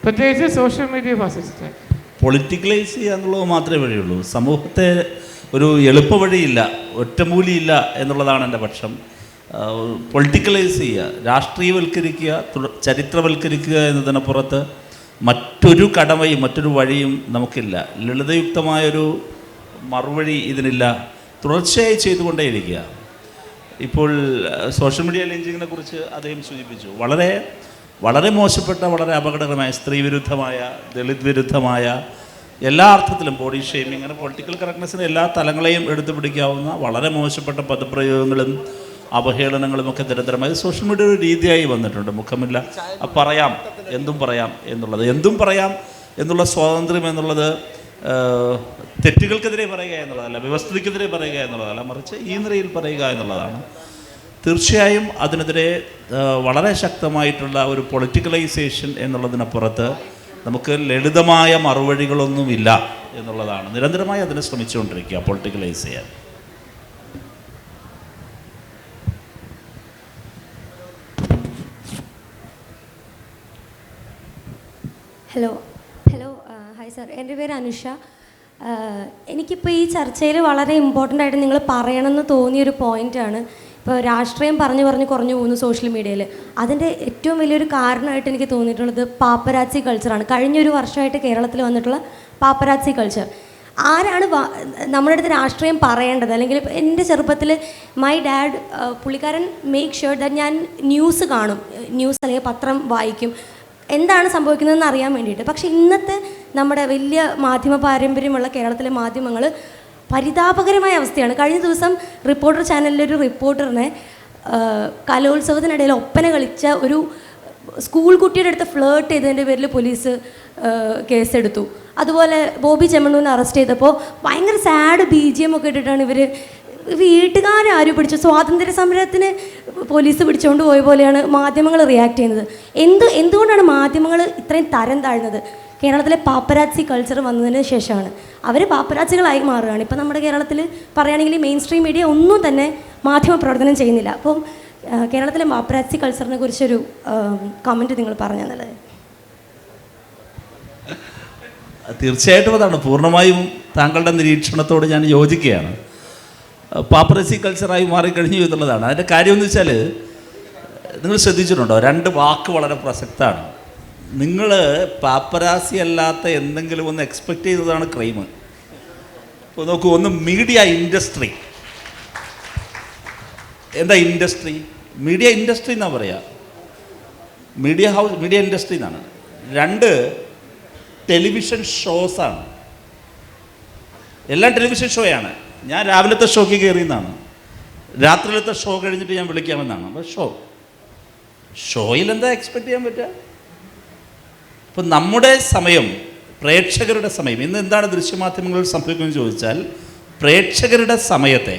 പ്രത്യേകിച്ച് സോഷ്യൽ മീഡിയ ഫാസിസത്തെ. പൊളിറ്റിക്കലൈസ് ചെയ്യുക എന്നുള്ളത് മാത്രമേ വഴിയുള്ളൂ. സമൂഹത്തെ ഒരു എളുപ്പ വഴിയില്ല, ഒറ്റമൂലിയില്ല എന്നുള്ളതാണ് എൻ്റെ പക്ഷം. പൊളിറ്റിക്കലൈസ് ചെയ്യുക, രാഷ്ട്രീയവൽക്കരിക്കുക, ചരിത്രവൽക്കരിക്കുക എന്നതിനപ്പുറത്ത് മറ്റൊരു കടമയും മറ്റൊരു വഴിയും നമുക്കില്ല. ലളിതയുക്തമായൊരു മറുവഴി ഇതിനില്ല. തുടർച്ചയായി ചെയ്തുകൊണ്ടേയിരിക്കുക. ഇപ്പോൾ സോഷ്യൽ മീഡിയ ലിഞ്ചിങ്ങിനെ കുറിച്ച് അദ്ദേഹം സൂചിപ്പിച്ചു. വളരെ വളരെ മോശപ്പെട്ട, വളരെ അപകടകരമായ, സ്ത്രീ വിരുദ്ധമായ, ദളിത് വിരുദ്ധമായ, എല്ലാ അർത്ഥത്തിലും ബോഡി ഷെയ്മിങ്, അങ്ങനെ പൊളിറ്റിക്കൽ കറക്റ്റ്നെസ്സിന് എല്ലാ തലങ്ങളെയും എടുത്തു പിടിക്കാവുന്ന വളരെ മോശപ്പെട്ട പദപ്രയോഗങ്ങളും അവഹേളനങ്ങളുമൊക്കെ നിരന്തരമായി സോഷ്യൽ മീഡിയ ഒരു രീതിയായി വന്നിട്ടുണ്ട്. മുഖമില്ല, പറയാം, എന്തും പറയാം എന്നുള്ളത്. എന്തും പറയാം എന്നുള്ള സ്വാതന്ത്ര്യം എന്നുള്ളത് തെറ്റുകൾക്കെതിരെ പറയുക എന്നുള്ളതല്ല, വ്യവസ്ഥിതിക്കെതിരെ പറയുക എന്നുള്ളതല്ല, മറിച്ച് ഈ നിലയിൽ പറയുക എന്നുള്ളതാണ്. തീർച്ചയായും അതിനെതിരെ വളരെ ശക്തമായിട്ടുള്ള ഒരു പൊളിറ്റിക്കലൈസേഷൻ എന്നുള്ളതിനപ്പുറത്ത് നമുക്ക് ലളിതമായ മറുവഴികളൊന്നുമില്ല എന്നുള്ളതാണ്. നിരന്തരമായി അതിനെ ശ്രമിച്ചുകൊണ്ടിരിക്കുക പൊളിറ്റിക്കലൈസ് ചെയ്യാൻ. ഹലോ ഹായ് സാർ, എൻ്റെ പേര് അനുഷ. എനിക്കിപ്പോൾ ഈ ചർച്ചയിൽ വളരെ ഇമ്പോർട്ടൻ്റ് ആയിട്ട് നിങ്ങൾ പറയണമെന്ന് തോന്നിയൊരു പോയിൻ്റാണ്, ഇപ്പോൾ രാഷ്ട്രീയം പറഞ്ഞു കുറഞ്ഞു പോകുന്നു സോഷ്യൽ മീഡിയയിൽ. അതിൻ്റെ ഏറ്റവും വലിയൊരു കാരണമായിട്ട് എനിക്ക് തോന്നിയിട്ടുള്ളത് പാപ്പരാസി കൾച്ചറാണ്. കഴിഞ്ഞൊരു വർഷമായിട്ട് കേരളത്തിൽ വന്നിട്ടുള്ള പാപ്പരാസി കൾച്ചർ. ആരാണ് നമ്മുടെ അടുത്ത് രാഷ്ട്രീയം പറയേണ്ടത്? അല്ലെങ്കിൽ എൻ്റെ ചെറുപ്പത്തിൽ മൈ ഡാഡ്, പുള്ളിക്കാരൻ മേക്ക് ഷുവർ ദാറ്റ് ഞാൻ ന്യൂസ് കാണും, ന്യൂസ് അല്ലെങ്കിൽ പത്രം വായിക്കും, എന്താണ് സംഭവിക്കുന്നതെന്ന് അറിയാൻ വേണ്ടിയിട്ട്. പക്ഷേ ഇന്നത്തെ നമ്മുടെ വലിയ മാധ്യമ പാരമ്പര്യമുള്ള കേരളത്തിലെ മാധ്യമങ്ങൾ പരിതാപകരമായ അവസ്ഥയാണ്. കഴിഞ്ഞ ദിവസം റിപ്പോർട്ടർ ചാനലിലൊരു റിപ്പോർട്ടറിനെ കലോത്സവത്തിനിടയിൽ ഒപ്പന കളിച്ച ഒരു സ്കൂൾ കുട്ടിയുടെ അടുത്ത് ഫ്ലേർട്ട് ചെയ്തതിൻ്റെ പേരിൽ പോലീസ് കേസെടുത്തു. അതുപോലെ ബോബി ചെമ്മണ്ണൂരിനെ അറസ്റ്റ് ചെയ്തപ്പോൾ ഭയങ്കര സാഡ് BGM ഒക്കെ ഇട്ടിട്ടാണ് ഇവർ വീട്ടുകാരും പിടിച്ചു. സ്വാതന്ത്ര്യ സമരത്തിന് പോലീസ് പിടിച്ചുകൊണ്ട് പോയ പോലെയാണ് മാധ്യമങ്ങൾ റിയാക്ട് ചെയ്യുന്നത്. എന്തുകൊണ്ടാണ് മാധ്യമങ്ങൾ ഇത്രയും തരം താഴ്ന്നത്? കേരളത്തിലെ പാപ്പരാച്ചി കൾച്ചർ വന്നതിന് ശേഷമാണ്. അവർ പാപ്പരാച്ചികളായി മാറുകയാണ്. ഇപ്പം നമ്മുടെ കേരളത്തിൽ പറയുകയാണെങ്കിൽ മെയിൻ സ്ട്രീം മീഡിയ ഒന്നും തന്നെ മാധ്യമ പ്രവർത്തനം ചെയ്യുന്നില്ല. അപ്പം കേരളത്തിലെ പാപ്പരാച്ചി കൾച്ചറിനെ കുറിച്ചൊരു കമൻറ്റ് നിങ്ങൾ പറഞ്ഞു തന്നത്. തീർച്ചയായിട്ടും അതാണ്, പൂർണ്ണമായും താങ്കളുടെ നിരീക്ഷണത്തോട് ഞാൻ യോജിക്കുകയാണ്. പാപ്പറസി കൾച്ചറായി മാറിക്കഴിഞ്ഞു എന്നുള്ളതാണ്. അതിൻ്റെ കാര്യമെന്ന് വെച്ചാൽ നിങ്ങൾ ശ്രദ്ധിച്ചിട്ടുണ്ടോ, 2 വാക്ക് വളരെ പ്രസക്തമാണ്. നിങ്ങൾ പാപ്പരാസി അല്ലാത്ത എന്തെങ്കിലും ഒന്ന് എക്സ്പെക്റ്റ് ചെയ്തതാണ് ക്രൈം. ഇപ്പോൾ നോക്കൂ, ഒന്ന് മീഡിയ ഇൻഡസ്ട്രി. എന്താ ഇൻഡസ്ട്രി? മീഡിയ ഇൻഡസ്ട്രി എന്നാണ് പറയുക, മീഡിയ ഹൗസ്, മീഡിയ ഇൻഡസ്ട്രി എന്നാണ്. 2 ടെലിവിഷൻ ഷോസാണ്. എല്ലാം ടെലിവിഷൻ ഷോയാണ്. ഞാൻ രാവിലത്തെ ഷോയ്ക്ക് കയറിയെന്നാണ്, രാത്രിയിലത്തെ ഷോ കഴിഞ്ഞിട്ട് ഞാൻ വിളിക്കാമെന്നാണ്. അപ്പോൾ ഷോയിൽ എന്താ എക്സ്പെക്റ്റ് ചെയ്യാൻ പറ്റുക? ഇപ്പം നമ്മുടെ സമയം, പ്രേക്ഷകരുടെ സമയം, ഇന്ന് എന്താണ് ദൃശ്യമാധ്യമങ്ങളിൽ സംഭവിക്കുന്നത് ചോദിച്ചാൽ, പ്രേക്ഷകരുടെ സമയത്തെ,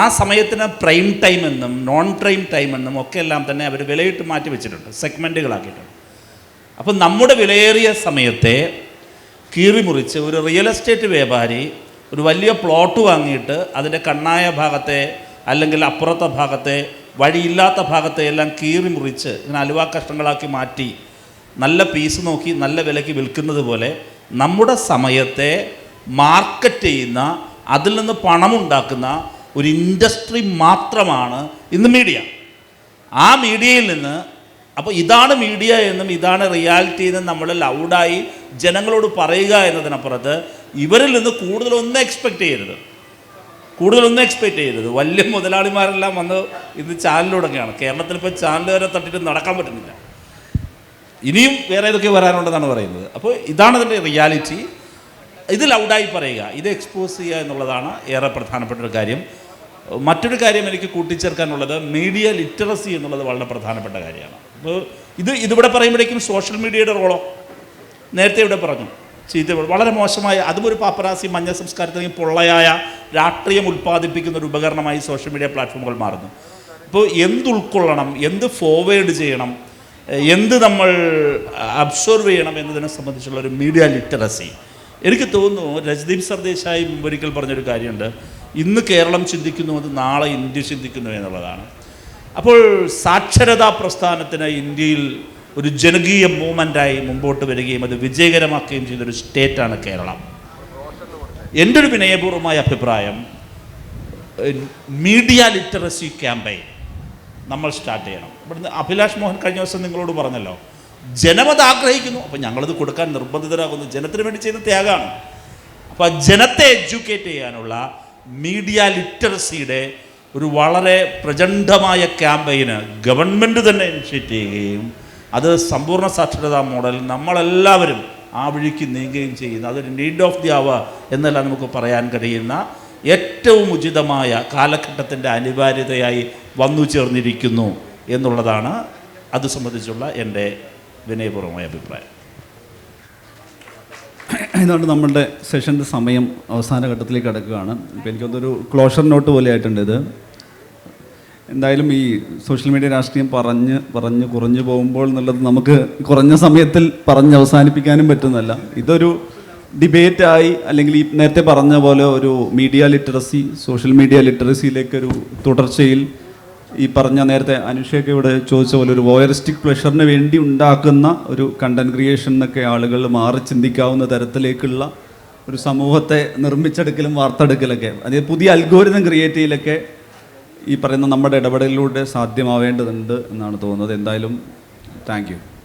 ആ സമയത്തിന് പ്രൈം ടൈം എന്നും നോൺ പ്രൈം ടൈം എന്നും ഒക്കെ എല്ലാം തന്നെ അവർ വിലയിട്ട് മാറ്റി വെച്ചിട്ടുണ്ട്, സെഗ്മെൻറ്റുകളാക്കിയിട്ടുണ്ട്. അപ്പം നമ്മുടെ വിലയേറിയ സമയത്തെ കീറിമുറിച്ച് ഒരു റിയൽ എസ്റ്റേറ്റ് വ്യാപാരി ഒരു വലിയ പ്ലോട്ട് വാങ്ങിയിട്ട് അതിൻ്റെ കണ്ണായ ഭാഗത്തെ അല്ലെങ്കിൽ അപ്പുറത്തെ ഭാഗത്തെ വഴിയില്ലാത്ത ഭാഗത്തെ എല്ലാം കീറി മുറിച്ച് ഇങ്ങനെ അലുവ കഷ്ണങ്ങളാക്കി മാറ്റി നല്ല പീസ് നോക്കി നല്ല വിലയ്ക്ക് വിൽക്കുന്നത് പോലെ നമ്മുടെ സമയത്തെ മാർക്കറ്റ് ചെയ്യുന്ന, അതിൽ നിന്ന് പണമുണ്ടാക്കുന്ന ഒരു ഇൻഡസ്ട്രി മാത്രമാണ് ഇന്ന് മീഡിയ. ആ മീഡിയയിൽ നിന്ന്, അപ്പോൾ ഇതാണ് മീഡിയ എന്നും ഇതാണ് റിയാലിറ്റി എന്നും നമ്മൾ ലൗഡായി ജനങ്ങളോട് പറയുക എന്നതിനപ്പുറത്ത് ഇവരിൽ നിന്ന് കൂടുതലൊന്നും എക്സ്പെക്റ്റ് ചെയ്യരുത്. വലിയ മുതലാളിമാരെല്ലാം വന്ന് ഇന്ന് ചാനലിലൂടെയൊക്കെയാണ്. കേരളത്തിൽ ഇപ്പോൾ ചാനൽ വരെ തട്ടിട്ട് നടക്കാൻ പറ്റുന്നില്ല. ഇനിയും വേറെ ഏതൊക്കെ വരാനുണ്ടെന്നാണ് പറയുന്നത്. അപ്പോൾ ഇതാണ് ഇതിൻ്റെ റിയാലിറ്റി. ഇത് ലൗഡായി പറയുക, ഇത് എക്സ്പോസ് ചെയ്യുക എന്നുള്ളതാണ് ഏറെ പ്രധാനപ്പെട്ട ഒരു കാര്യം. മറ്റൊരു കാര്യം എനിക്ക് കൂട്ടിച്ചേർക്കാനുള്ളത്, മീഡിയ ലിറ്ററസി എന്നുള്ളത് വളരെ പ്രധാനപ്പെട്ട കാര്യമാണ്. അപ്പോൾ ഇതിവിടെ പറയുമ്പോഴേക്കും സോഷ്യൽ മീഡിയയുടെ റോളോ, നേരത്തെ ഇവിടെ പറഞ്ഞു, വളരെ മോശമായ, അതും ഒരു പാപ്പരാസി മഞ്ഞ സംസ്കാരത്തിൽ പൊള്ളയായ രാഷ്ട്രീയം ഉൽപ്പാദിപ്പിക്കുന്ന ഒരു ഉപകരണമായി സോഷ്യൽ മീഡിയ പ്ലാറ്റ്ഫോമുകൾ മാറുന്നു. ഇപ്പോൾ എന്ത് ഉൾക്കൊള്ളണം, എന്ത് ഫോർവേഡ് ചെയ്യണം, എന്ത് നമ്മൾ അബ്സോർവ് ചെയ്യണം എന്നതിനെ സംബന്ധിച്ചുള്ള ഒരു മീഡിയ ലിറ്ററസി എനിക്ക് തോന്നുന്നു. രജ്ദീപ് സർദേശായി മുമ്പൊരിക്കൽ പറഞ്ഞൊരു കാര്യമുണ്ട്, ഇന്ന് കേരളം ചിന്തിക്കുന്നു അത് നാളെ ഇന്ത്യ ചിന്തിക്കുന്നു എന്നുള്ളതാണ്. അപ്പോൾ സാക്ഷരതാ പ്രസ്ഥാനത്തിന് ഇന്ത്യയിൽ ഒരു ജനകീയ മൂവ്മെൻറ്റായി മുമ്പോട്ട് വരികയും അത് വിജയകരമാക്കുകയും ചെയ്തൊരു സ്റ്റേറ്റാണ് കേരളം. എൻ്റെ ഒരു വിനയപൂർവമായ അഭിപ്രായം, മീഡിയ ലിറ്ററസി ക്യാമ്പയിൻ നമ്മൾ സ്റ്റാർട്ട് ചെയ്യണം. ഇവിടുന്ന് അഭിലാഷ് മോഹൻ കഴിഞ്ഞ ദിവസം നിങ്ങളോട് പറഞ്ഞല്ലോ, ജനമത് ആഗ്രഹിക്കുന്നു, അപ്പോൾ ഞങ്ങളത് കൊടുക്കാൻ നിർബന്ധിതരാകുന്നു. ജനത്തിന് വേണ്ടി ചെയ്യുന്ന ത്യാഗമാണ്. അപ്പോൾ ജനത്തെ എഡ്യൂക്കേറ്റ് ചെയ്യാനുള്ള മീഡിയ ലിറ്ററസിയുടെ ഒരു വളരെ പ്രചണ്ഡമായ ക്യാമ്പയിന് ഗവൺമെൻറ് തന്നെ ഇനിഷ്യേറ്റ് ചെയ്യുകയും അത് സമ്പൂർണ്ണ സാക്ഷരതാ മോഡൽ നമ്മളെല്ലാവരും ആ വഴിക്ക് നീങ്ങുകയും ചെയ്യുന്ന, അതൊരു നീഡ് ഓഫ് ദി അവർ എന്നെല്ലാം നമുക്ക് പറയാൻ കഴിയുന്ന ഏറ്റവും ഉചിതമായ കാലഘട്ടത്തിൻ്റെ അനിവാര്യതയായി വന്നു ചേർന്നിരിക്കുന്നു എന്നുള്ളതാണ് അത് സംബന്ധിച്ചുള്ള എൻ്റെ വിനയപൂർവമായ അഭിപ്രായം. ഏതാണ്ട് നമ്മളുടെ സെഷൻ്റെ സമയം അവസാന ഘട്ടത്തിലേക്ക് കിടക്കുകയാണ്. ഇപ്പോൾ എനിക്കൊന്നൊരു ക്ലോഷർ നോട്ട് പോലെ ആയിട്ടുണ്ട് ഇത്. എന്തായാലും ഈ സോഷ്യൽ മീഡിയ രാഷ്ട്രീയം പറഞ്ഞ് കുറഞ്ഞു പോകുമ്പോൾ എന്നുള്ളത് നമുക്ക് കുറഞ്ഞ സമയത്തിൽ പറഞ്ഞ് അവസാനിപ്പിക്കാനും പറ്റുന്നല്ല. ഇതൊരു ഡിബേറ്റായി, അല്ലെങ്കിൽ ഈ നേരത്തെ പറഞ്ഞ പോലെ ഒരു മീഡിയ ലിറ്ററസി, സോഷ്യൽ മീഡിയ ലിറ്ററസിയിലേക്കൊരു തുടർച്ചയിൽ ഈ പറഞ്ഞ നേരത്തെ അനുഷയൊക്കെ ഇവിടെ ചോദിച്ച പോലെ ഒരു വോയറിസ്റ്റിക് പ്ലഷറിന് വേണ്ടി ഉണ്ടാക്കുന്ന ഒരു കണ്ടന്റ് ക്രിയേഷൻ എന്നൊക്കെ ആളുകൾ മാറി ചിന്തിക്കാവുന്ന തരത്തിലേക്കുള്ള ഒരു സമൂഹത്തെ നിർമ്മിച്ചെടുക്കലും വാർത്തെടുക്കലൊക്കെ, അതായത് പുതിയ അൽഗോരിതം ക്രിയേറ്റ് ചെയ്യലൊക്കെ ഈ പറയുന്ന നമ്മുടെ ഇടപെടലിലൂടെ സാധ്യമാവേണ്ടതുണ്ട് എന്നാണ് തോന്നുന്നത്. എന്തായാലും താങ്ക് യു.